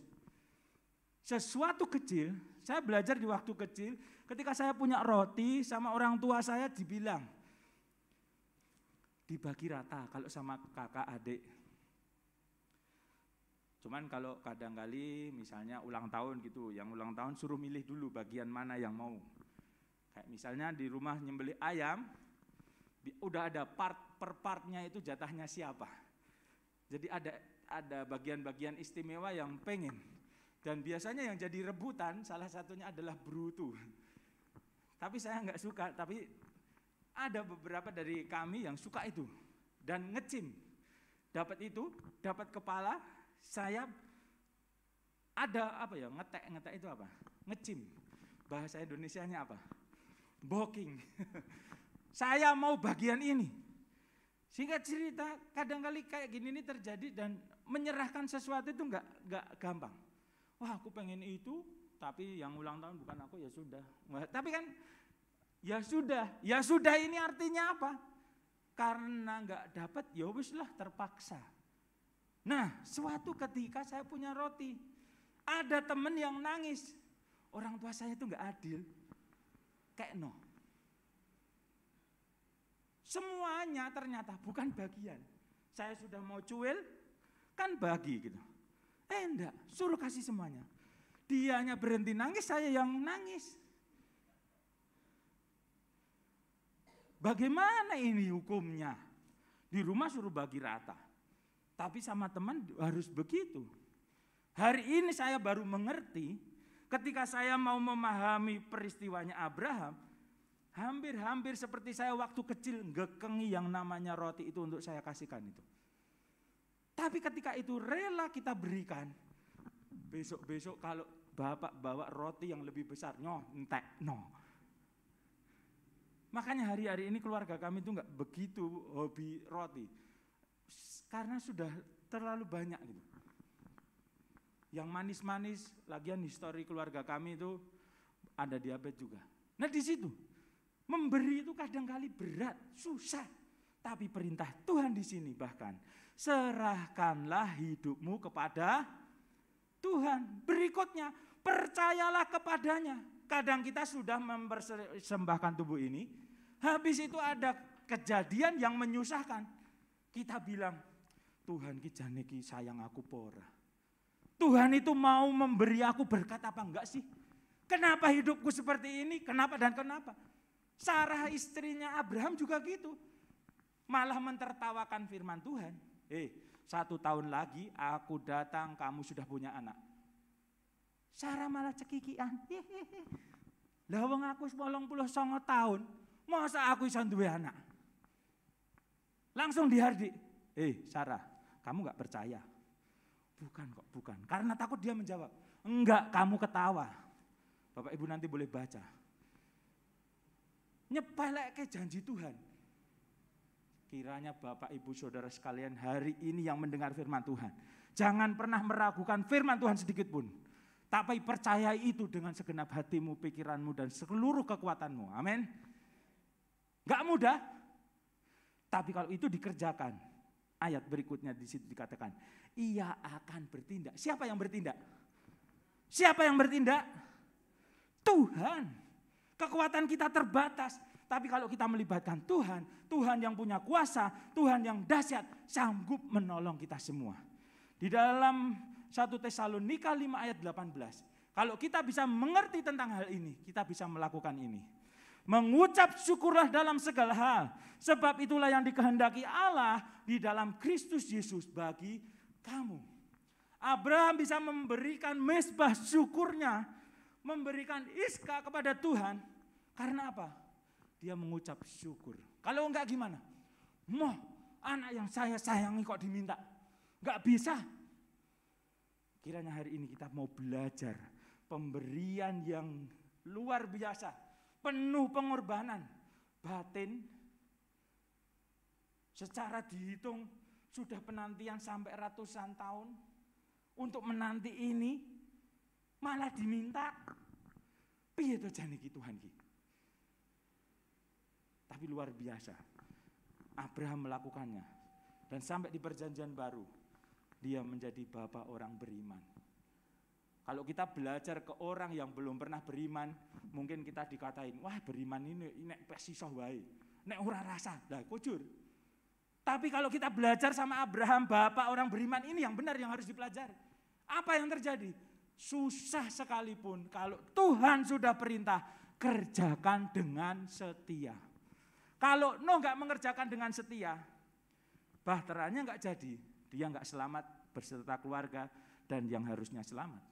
Sesuatu kecil, saya belajar di waktu kecil, ketika saya punya roti sama orang tua saya dibilang, dibagi rata kalau sama kakak adik. Cuman kalau kadang-kali misalnya ulang tahun gitu, yang ulang tahun suruh milih dulu bagian mana yang mau. Kayak misalnya di rumah nyembelih ayam, udah ada per partnya itu jatahnya siapa. Jadi ada bagian-bagian istimewa yang pengen. Dan biasanya yang jadi rebutan salah satunya adalah brutu. Tapi saya enggak suka, tapi ada beberapa dari kami yang suka itu. Dan ngecim. Dapat itu, dapat kepala, saya ada apa ya, ngetek itu apa? Ngecim. Bahasa Indonesianya apa? Boking. Saya mau bagian ini. Singkat cerita, kadang-kali kayak gini ini terjadi dan menyerahkan sesuatu itu enggak gampang. Wah, aku pengen itu, tapi yang ulang tahun bukan aku, ya sudah. Tapi kan ya sudah ini artinya apa? Karena enggak dapat, ya wis lah terpaksa. Nah, suatu ketika saya punya roti, ada teman yang nangis. Orang tua saya itu enggak adil. Kayak no. Semuanya ternyata bukan bagian. Saya sudah mau cuil, kan bagi gitu. Enggak, suruh kasih semuanya. Dianya berhenti nangis, saya yang nangis. Bagaimana ini hukumnya? Di rumah suruh bagi rata. Tapi sama teman harus begitu. Hari ini saya baru mengerti, ketika saya mau memahami peristiwanya Abraham, hampir seperti saya waktu kecil ngekengi yang namanya roti itu untuk saya kasihkan itu. Tapi ketika itu rela kita berikan, besok-besok kalau bapak bawa roti yang lebih besar, entek. Makanya hari-hari ini keluarga kami itu enggak begitu hobi roti. Karena sudah terlalu banyak gitu. Yang manis-manis, lagian histori keluarga kami itu ada diabetes juga. Nah di situ, memberi itu kadang-kali berat, susah. Tapi perintah Tuhan di sini bahkan, serahkanlah hidupmu kepada Tuhan. Berikutnya, percayalah kepadanya. Kadang kita sudah mempersembahkan tubuh ini, habis itu ada kejadian yang menyusahkan. Kita bilang, Tuhan ki jane ki sayang aku pora. Tuhan itu mau memberi aku berkat apa enggak sih? Kenapa hidupku seperti ini? Kenapa dan kenapa? Sarah istrinya Abraham juga gitu. Malah mentertawakan firman Tuhan. 1 tahun lagi aku datang, kamu sudah punya anak. Sarah malah cekikian. Lah wong aku 89 tahun, masa aku iso duwe anak? Langsung dihardik. Sarah, Kamu nggak percaya? Bukan kok, bukan. Karena takut dia menjawab. Enggak, kamu ketawa. Bapak Ibu nanti boleh baca. Nyepelek ke janji Tuhan. Kiranya Bapak Ibu Saudara sekalian hari ini yang mendengar firman Tuhan, jangan pernah meragukan firman Tuhan sedikit pun. Tapi percayai itu dengan segenap hatimu, pikiranmu, dan seluruh kekuatanmu. Amin. Gak mudah. Tapi kalau itu dikerjakan, ayat berikutnya di situ dikatakan, ia akan bertindak. Siapa yang bertindak? Siapa yang bertindak? Tuhan. Kekuatan kita terbatas. Tapi kalau kita melibatkan Tuhan, Tuhan yang punya kuasa, Tuhan yang dahsyat, sanggup menolong kita semua. Di dalam 1 Tesalonika 5 ayat 18, kalau kita bisa mengerti tentang hal ini, kita bisa melakukan ini. Mengucap syukurlah dalam segala hal, sebab itulah yang dikehendaki Allah di dalam Kristus Yesus bagi kamu. Abraham bisa memberikan mezbah syukurnya, memberikan Iska kepada Tuhan, karena apa? Dia mengucap syukur. Kalau enggak gimana? Moh, anak yang saya sayangi kok diminta? Enggak bisa. Kiranya hari ini kita mau belajar pemberian yang luar biasa, penuh pengorbanan, batin. Secara dihitung sudah penantian sampai ratusan tahun untuk menanti ini, malah diminta. Piye to jane iki Tuhan ki? Tapi luar biasa. Abraham melakukannya. Dan sampai di perjanjian baru, dia menjadi bapak orang beriman. Kalau kita belajar ke orang yang belum pernah beriman, mungkin kita dikatain, wah beriman ini nek pesisah wae, nek ora rasa, lah kujur. Tapi kalau kita belajar sama Abraham, bapak orang beriman, ini yang benar yang harus dipelajari. Apa yang terjadi? Susah sekalipun kalau Tuhan sudah perintah, kerjakan dengan setia. Kalau nggak mengerjakan dengan setia, bahteranya nggak jadi, dia nggak selamat beserta keluarga dan yang harusnya selamat.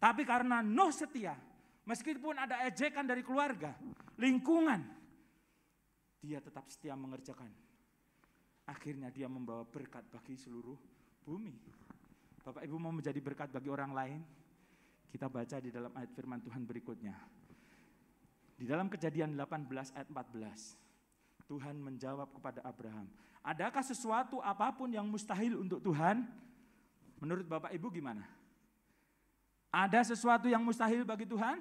Tapi karena setia, meskipun ada ejekan dari keluarga, lingkungan, dia tetap setia mengerjakan. Akhirnya dia membawa berkat bagi seluruh bumi. Bapak Ibu mau menjadi berkat bagi orang lain? Kita baca di dalam ayat firman Tuhan berikutnya. Di dalam Kejadian 18 ayat 14. Tuhan menjawab kepada Abraham, adakah sesuatu apapun yang mustahil untuk Tuhan? Menurut Bapak Ibu gimana? Ada sesuatu yang mustahil bagi Tuhan?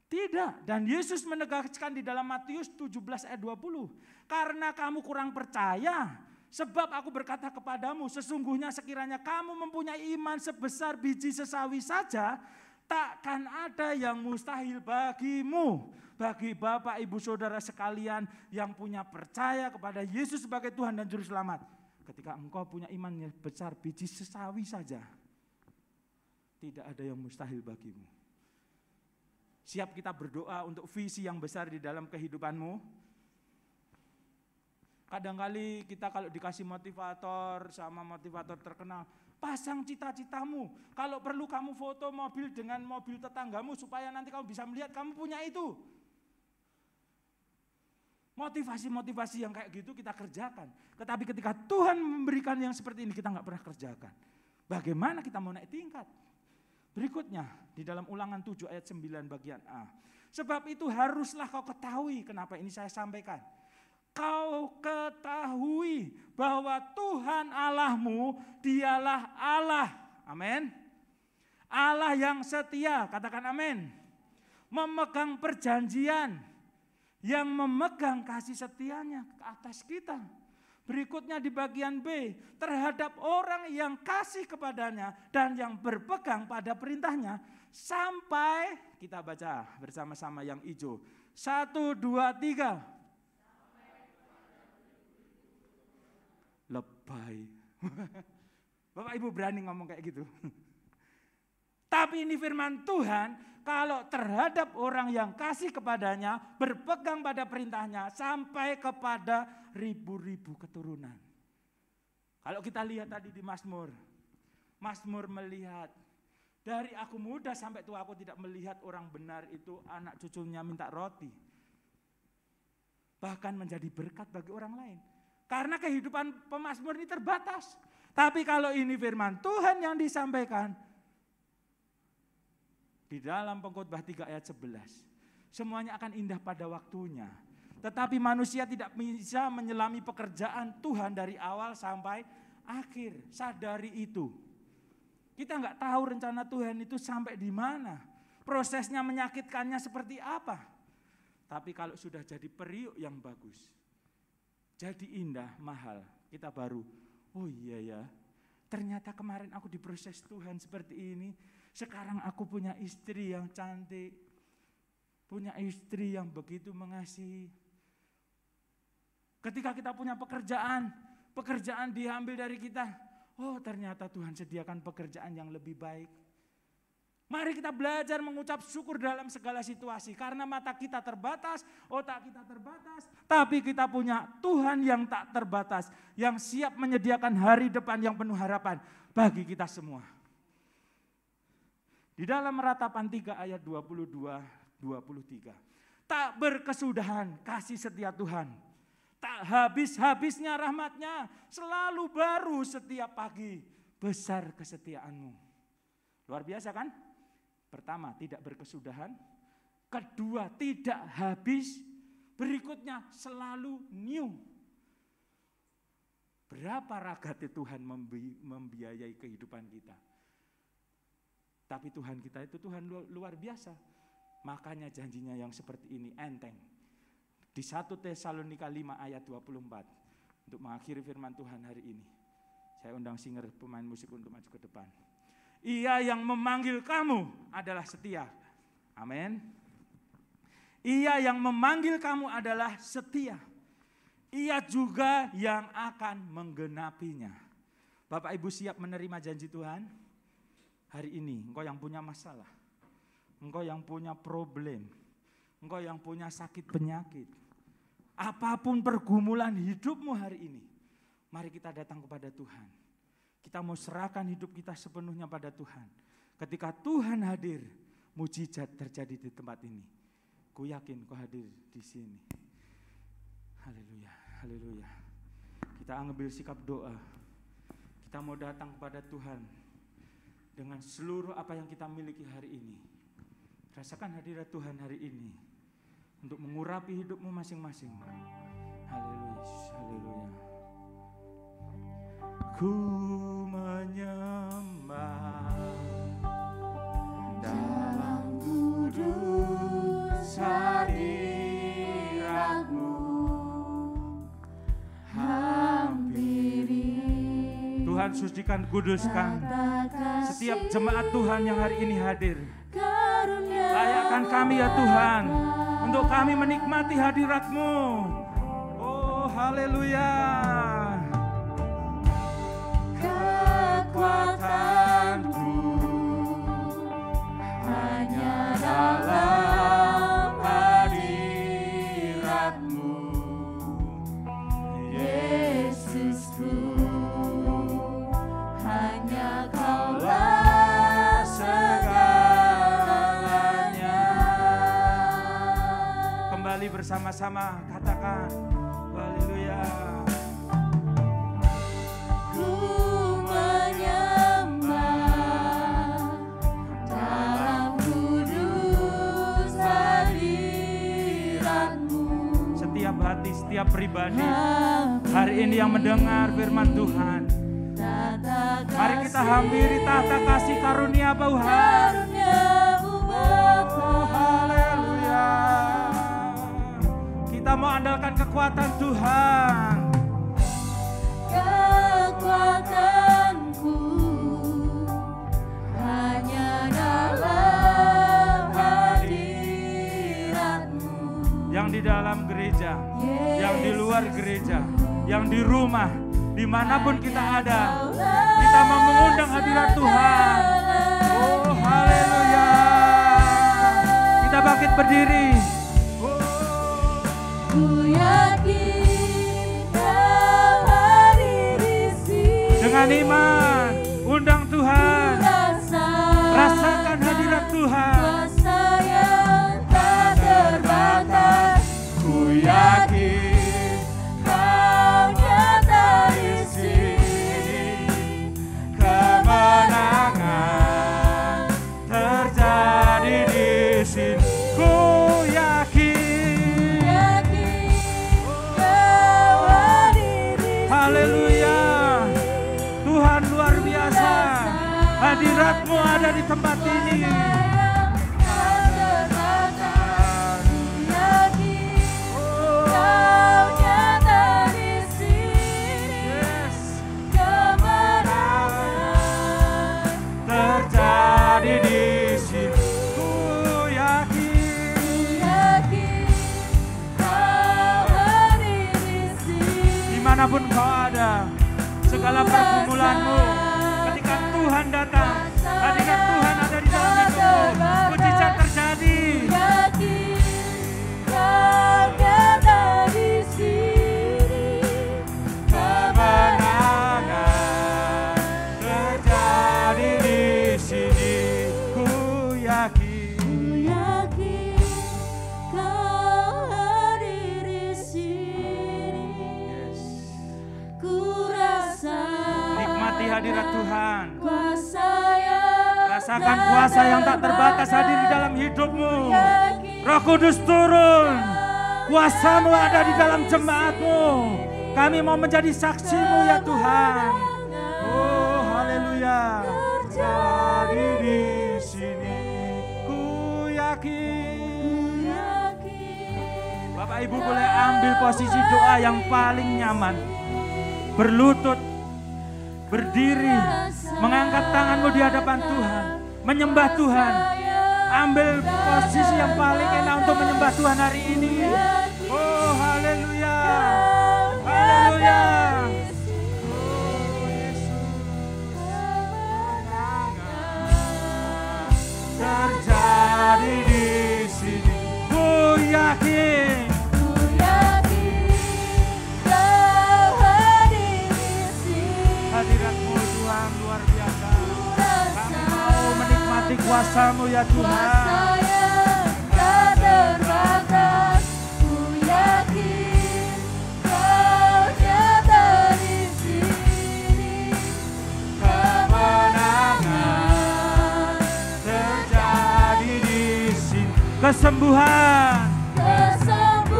Tidak. Dan Yesus menegaskan di dalam Matius 17 ayat 20. Karena kamu kurang percaya, sebab aku berkata kepadamu, sesungguhnya sekiranya kamu mempunyai iman sebesar biji sesawi saja, takkan ada yang mustahil bagimu. Bagi Bapak, Ibu, Saudara sekalian yang punya percaya kepada Yesus sebagai Tuhan dan Juru Selamat. Ketika engkau punya iman yang besar biji sesawi saja, tidak ada yang mustahil bagimu. Siap kita berdoa untuk visi yang besar di dalam kehidupanmu? Kadang-kali kita kalau dikasih motivator sama motivator terkenal, pasang cita-citamu. Kalau perlu kamu foto mobil dengan mobil tetanggamu supaya nanti kamu bisa melihat kamu punya itu. Motivasi-motivasi yang kayak gitu kita kerjakan. Tetapi ketika Tuhan memberikan yang seperti ini kita nggak pernah kerjakan. Bagaimana kita mau naik tingkat? Berikutnya di dalam Ulangan 7 ayat 9 bagian A. Sebab itu haruslah kau ketahui, kenapa ini saya sampaikan. Kau ketahui bahwa Tuhan Allahmu dialah Allah. Amin. Allah yang setia, katakan amin. Memegang perjanjian, yang memegang kasih setianya ke atas kita. Berikutnya di bagian B, terhadap orang yang kasih kepadanya dan yang berpegang pada perintahnya, sampai, kita baca bersama-sama yang hijau. 1, 2, 3. Lebay. Bapak Ibu berani ngomong kayak gitu. Tapi ini firman Tuhan, kalau terhadap orang yang kasih kepadanya, berpegang pada perintahnya, sampai kepada ribu-ribu keturunan. Kalau kita lihat tadi di Mazmur, Mazmur melihat, dari aku muda sampai tua aku tidak melihat orang benar itu anak cucunya minta roti. Bahkan menjadi berkat bagi orang lain. Karena kehidupan pemazmur ini terbatas. Tapi kalau ini firman Tuhan yang disampaikan, di dalam Pengkhotbah 3 ayat 11, semuanya akan indah pada waktunya. Tetapi manusia tidak bisa menyelami pekerjaan Tuhan dari awal sampai akhir. Sadari itu. Kita nggak tahu rencana Tuhan itu sampai di mana. Prosesnya menyakitkannya seperti apa. Tapi kalau sudah jadi periuk yang bagus, jadi indah, mahal, kita baru, oh iya ya, ternyata kemarin aku diproses Tuhan seperti ini. Sekarang aku punya istri yang cantik, punya istri yang begitu mengasihi. Ketika kita punya pekerjaan diambil dari kita, oh ternyata Tuhan sediakan pekerjaan yang lebih baik. Mari kita belajar mengucap syukur dalam segala situasi. Karena mata kita terbatas, otak kita terbatas. Tapi kita punya Tuhan yang tak terbatas. Yang siap menyediakan hari depan yang penuh harapan bagi kita semua. Di dalam Ratapan 3 ayat 22-23. Tak berkesudahan kasih setia Tuhan. Tak habis-habisnya rahmatnya. Selalu baru setiap pagi. Besar kesetiaanmu. Luar biasa kan? Pertama, tidak berkesudahan. Kedua, tidak habis. Berikutnya, selalu new. Berapa ragati Tuhan membiayai kehidupan kita. Tapi Tuhan kita itu Tuhan luar biasa. Makanya janjinya yang seperti ini enteng. Di 1 Tesalonika 5 ayat 24. Untuk mengakhiri firman Tuhan hari ini. Saya undang singer pemain musik untuk maju ke depan. Ia yang memanggil kamu adalah setia. Amin. Ia yang memanggil kamu adalah setia. Ia juga yang akan menggenapinya. Bapak Ibu siap menerima janji Tuhan? Hari ini engkau yang punya masalah. Engkau yang punya problem. Engkau yang punya sakit penyakit. Apapun pergumulan hidupmu hari ini. Mari kita datang kepada Tuhan. Kita mau serahkan hidup kita sepenuhnya pada Tuhan. Ketika Tuhan hadir, mujizat terjadi di tempat ini. Ku yakin kau hadir di sini. Haleluya, haleluya. Kita ambil sikap doa. Kita mau datang kepada Tuhan dengan seluruh apa yang kita miliki hari ini. Rasakan hadirat Tuhan hari ini untuk mengurapi hidupmu masing-masing. Haleluya, haleluya. Ku menyembah dalam kudus hadirat-Mu, hampiri. Tuhan sucikan, kuduskan setiap jemaat Tuhan yang hari ini hadir. Layakkan kami ya Tuhan, untuk kami menikmati hadirat-Mu. Oh haleluya. Kekuatanku hanya dalam hadirat-Mu, Yesusku, hanya Kaulah segalanya. Kembali bersama-sama katakan haleluya. Hati setiap pribadi hari ini yang mendengar firman Tuhan, mari kita hampiri tahta kasih karunia Tuhan. Oh haleluya. Kita mau andalkan kekuatan Tuhan. Kekuatanku hanya dalam hadirat-Mu. Yang di dalam gereja, yang di luar gereja, yang di rumah, dimanapun kita ada, kita mau mengundang hadirat Tuhan. Oh haleluya. Kita bangkit berdiri. Ku yakin Kau hadir di sini. Dengan iman, undang Tuhan. Rasakan hadirat Tuhan. Kuasa yang tak terbatas. Ku yakin Kau nyata di sini. hadirat-Mu ada di tempat ini. Dimanapun kau ada, segala pergumulanmu, ketika Tuhan datang, hadirat Tuhan ada di dalam hidupmu, mujizat terjadi. Kemenangan terjadi di sini, ku yakin. Hadirat Tuhan, rasakan kuasa yang tak terbatas hadir di dalam hidupmu. Roh Kudus turun, kuasa-Mu ada di dalam jemaat-Mu. Kami mau menjadi saksi-Mu ya Tuhan. Oh haleluya, terjadi di sini, ku yakin. Bapak Ibu boleh ambil posisi doa yang paling nyaman, berlutut, berdiri, mengangkat tanganmu di hadapan Tuhan, menyembah Tuhan. Ambil posisi yang paling enak untuk menyembah Tuhan hari ini. Oh haleluya, haleluya. Oh Yesus, terjadi di sini, ku yakin. Hadirat-Mu Tuhan luar biasa. Kami mau menikmati kuasa-Mu ya Tuhan. Ku yakin Kau nyata di sini. Kemenangan terjadi di sini. Kesembuhan terjadi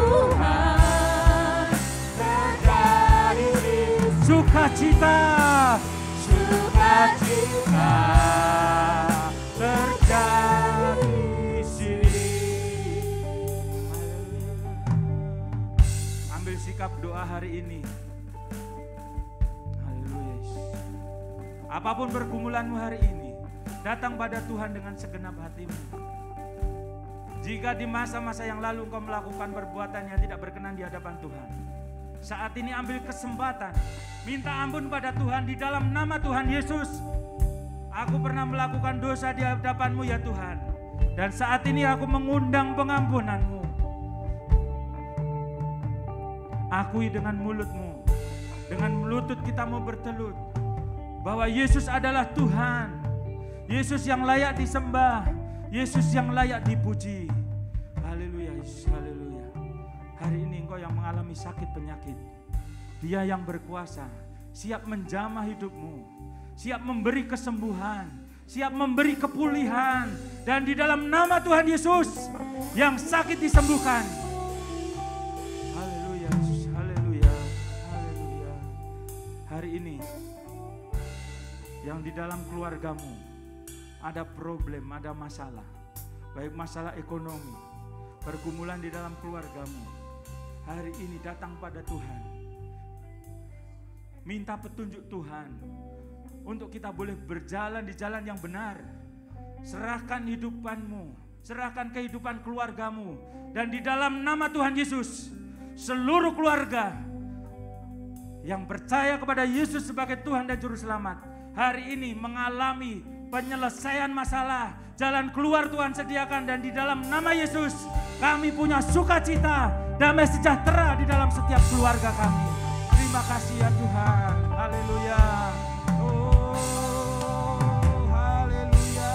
di sini. Sukacita terjadi di sini. Ambil sikap doa hari ini. Haleluya. Apapun pergumulanmu hari ini, datang pada Tuhan dengan segenap hatimu. Jika di masa-masa yang lalu engkau melakukan perbuatan yang tidak berkenan di hadapan Tuhan, saat ini ambil kesempatan, minta ampun pada Tuhan di dalam nama Tuhan Yesus. Aku pernah melakukan dosa di hadapan-Mu ya Tuhan, dan saat ini aku mengundang pengampunan-Mu. Akui dengan mulut-Mu, dengan lutut kita mau bertelut, bahwa Yesus adalah Tuhan, Yesus yang layak disembah, Yesus yang layak dipuji. Haleluya, Yesus, haleluya. Hari ini engkau yang mengalami sakit penyakit, Dia yang berkuasa, siap menjamah hidupmu, siap memberi kesembuhan, siap memberi kepulihan. Dan di dalam nama Tuhan Yesus, yang sakit disembuhkan. Haleluya, Yesus, haleluya, haleluya. Hari ini, yang di dalam keluargamu ada problem, ada masalah, baik masalah ekonomi, pergumulan di dalam keluargamu, hari ini datang pada Tuhan. Minta petunjuk Tuhan untuk kita boleh berjalan di jalan yang benar. Serahkan hidupanmu, serahkan kehidupan keluargamu, dan di dalam nama Tuhan Yesus, seluruh keluarga yang percaya kepada Yesus sebagai Tuhan dan Juru Selamat, hari ini mengalami penyelesaian masalah. Jalan keluar Tuhan sediakan, dan di dalam nama Yesus kami punya sukacita, damai sejahtera di dalam setiap keluarga kami. Terima kasih ya Tuhan. Haleluya. Oh, haleluya.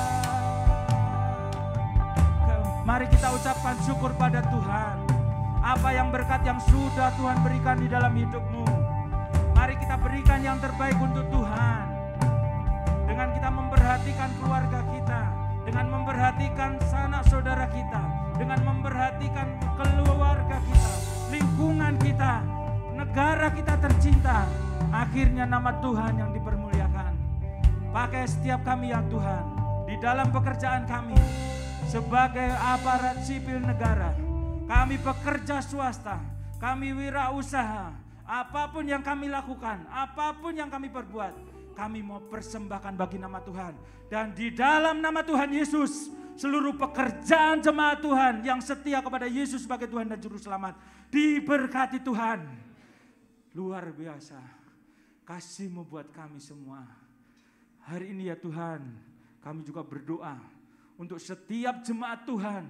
Mari kita ucapkan syukur pada Tuhan. Apa yang berkat yang sudah Tuhan berikan di dalam hidupmu, mari kita berikan yang terbaik untuk Tuhan. Dengan kita memperhatikan keluarga kita, dengan memperhatikan sanak saudara kita, dengan memperhatikan keluarga kita, lingkungan kita, negara kita tercinta, akhirnya nama Tuhan yang dipermuliakan. Pakai setiap kami ya Tuhan, di dalam pekerjaan kami, sebagai aparat sipil negara, kami pekerja swasta, kami wirausaha, apapun yang kami lakukan, apapun yang kami perbuat, kami mau persembahkan bagi nama Tuhan. Dan di dalam nama Tuhan Yesus, seluruh pekerjaan jemaat Tuhan yang setia kepada Yesus sebagai Tuhan dan Juru Selamat, diberkati Tuhan. Luar biasa kasih-Mu buat kami semua. Hari ini ya Tuhan, kami juga berdoa untuk setiap jemaat Tuhan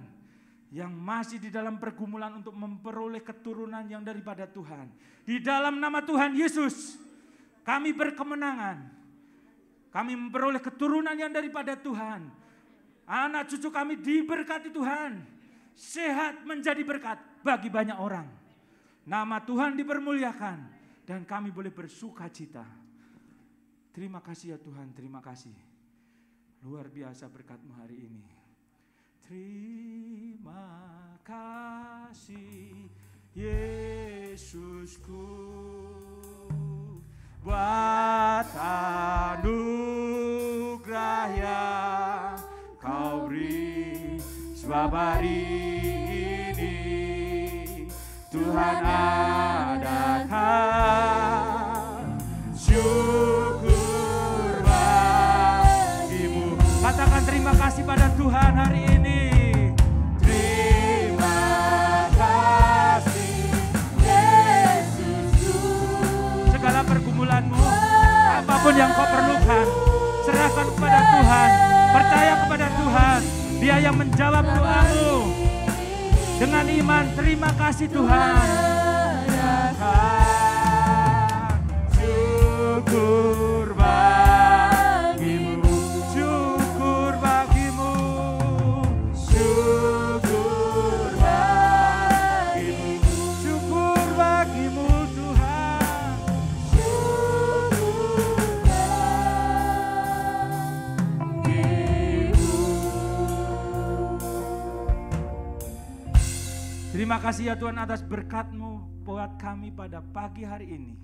yang masih di dalam pergumulan untuk memperoleh keturunan yang daripada Tuhan. Di dalam nama Tuhan Yesus, kami berkemenangan. Kami memperoleh keturunan yang daripada Tuhan. Anak cucu kami diberkati Tuhan. Sehat menjadi berkat bagi banyak orang. Nama Tuhan dipermuliakan dan kami boleh bersuka cita. Terima kasih ya Tuhan, terima kasih. Luar biasa berkat-Mu hari ini. Terima kasih Yesusku buat anugerah yang Kau beri, sebab hari ini Tuhan adakan syukur bagimu. Katakan terima kasih pada Tuhan hari ini. Terima kasih Yesusku. Segala pergumulanmu, apapun yang kau perlukan, serahkan kepada Tuhan. Percaya kepada Tuhan, Dia yang menjawab doamu. Dengan iman, terima kasih Tuhan. Syukur bagimu, syukur bagimu, syukur bagimu, syukur bagimu Tuhan. Terima kasih ya Tuhan atas berkat-Mu buat kami pada pagi hari ini.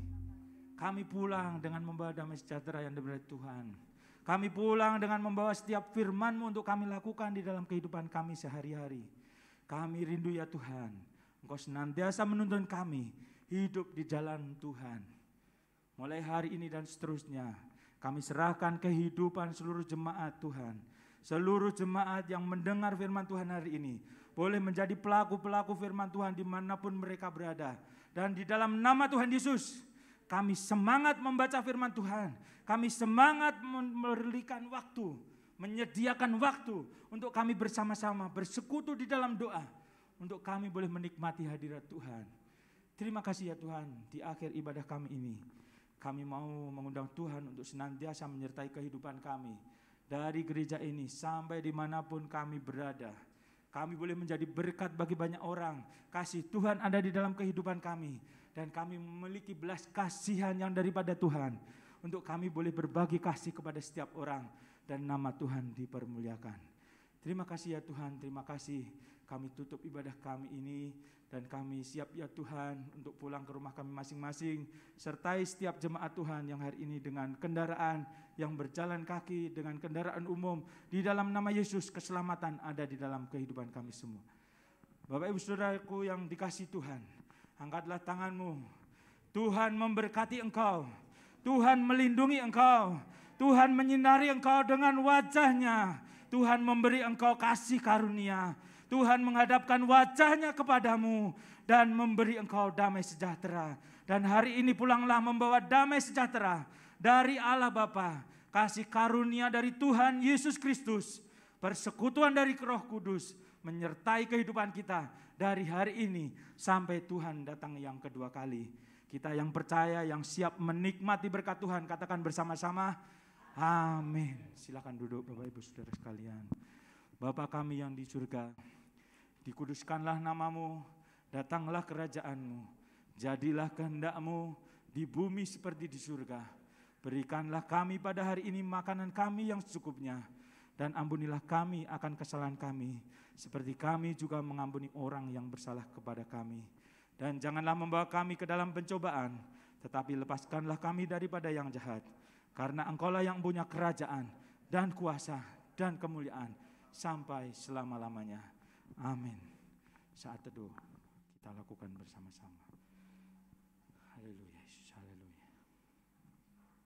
Kami pulang dengan membawa damai sejahtera yang dari Tuhan. Kami pulang dengan membawa setiap firman-Mu untuk kami lakukan di dalam kehidupan kami sehari-hari. Kami rindu ya Tuhan, Engkau senantiasa menuntun kami hidup di jalan Tuhan. Mulai hari ini dan seterusnya, kami serahkan kehidupan seluruh jemaat Tuhan. Seluruh jemaat yang mendengar firman Tuhan hari ini boleh menjadi pelaku-pelaku firman Tuhan dimanapun mereka berada. Dan di dalam nama Tuhan Yesus, kami semangat membaca firman Tuhan. Kami semangat memberikan waktu, menyediakan waktu untuk kami bersama-sama bersekutu di dalam doa. Untuk kami boleh menikmati hadirat Tuhan. Terima kasih ya Tuhan, di akhir ibadah kami ini, kami mau mengundang Tuhan untuk senantiasa menyertai kehidupan kami. Dari gereja ini sampai dimanapun kami berada. Kami boleh menjadi berkat bagi banyak orang. Kasih Tuhan ada di dalam kehidupan kami. Dan kami memiliki belas kasihan yang daripada Tuhan. Untuk kami boleh berbagi kasih kepada setiap orang. Dan nama Tuhan dipermuliakan. Terima kasih ya Tuhan, terima kasih. Kami tutup ibadah kami ini. Dan kami siap ya Tuhan untuk pulang ke rumah kami masing-masing. Sertai setiap jemaat Tuhan yang hari ini dengan kendaraan yang berjalan kaki, dengan kendaraan umum. Di dalam nama Yesus keselamatan ada di dalam kehidupan kami semua. Bapak Ibu Saudaraku yang dikasihi Tuhan, angkatlah tanganmu. Tuhan memberkati engkau. Tuhan melindungi engkau. Tuhan menyinari engkau dengan wajah-Nya. Tuhan memberi engkau kasih karunia. Tuhan menghadapkan wajah-Nya kepadamu dan memberi engkau damai sejahtera. Dan hari ini pulanglah membawa damai sejahtera dari Allah Bapa, kasih karunia dari Tuhan Yesus Kristus, persekutuan dari Roh Kudus menyertai kehidupan kita dari hari ini sampai Tuhan datang yang kedua kali. Kita yang percaya, yang siap menikmati berkat Tuhan, katakan bersama-sama, amin. Silakan duduk Bapak Ibu Saudara sekalian. Bapa kami yang di surga, dikuduskanlah nama-Mu, datanglah kerajaan-Mu, jadilah kehendak-Mu di bumi seperti di surga. Berikanlah kami pada hari ini makanan kami yang secukupnya, dan ampunilah kami akan kesalahan kami, seperti kami juga mengampuni orang yang bersalah kepada kami. Dan janganlah membawa kami ke dalam pencobaan, tetapi lepaskanlah kami daripada yang jahat. Karena Engkaulah yang punya kerajaan dan kuasa dan kemuliaan sampai selama-lamanya. Amin. Saat teduh kita lakukan bersama-sama.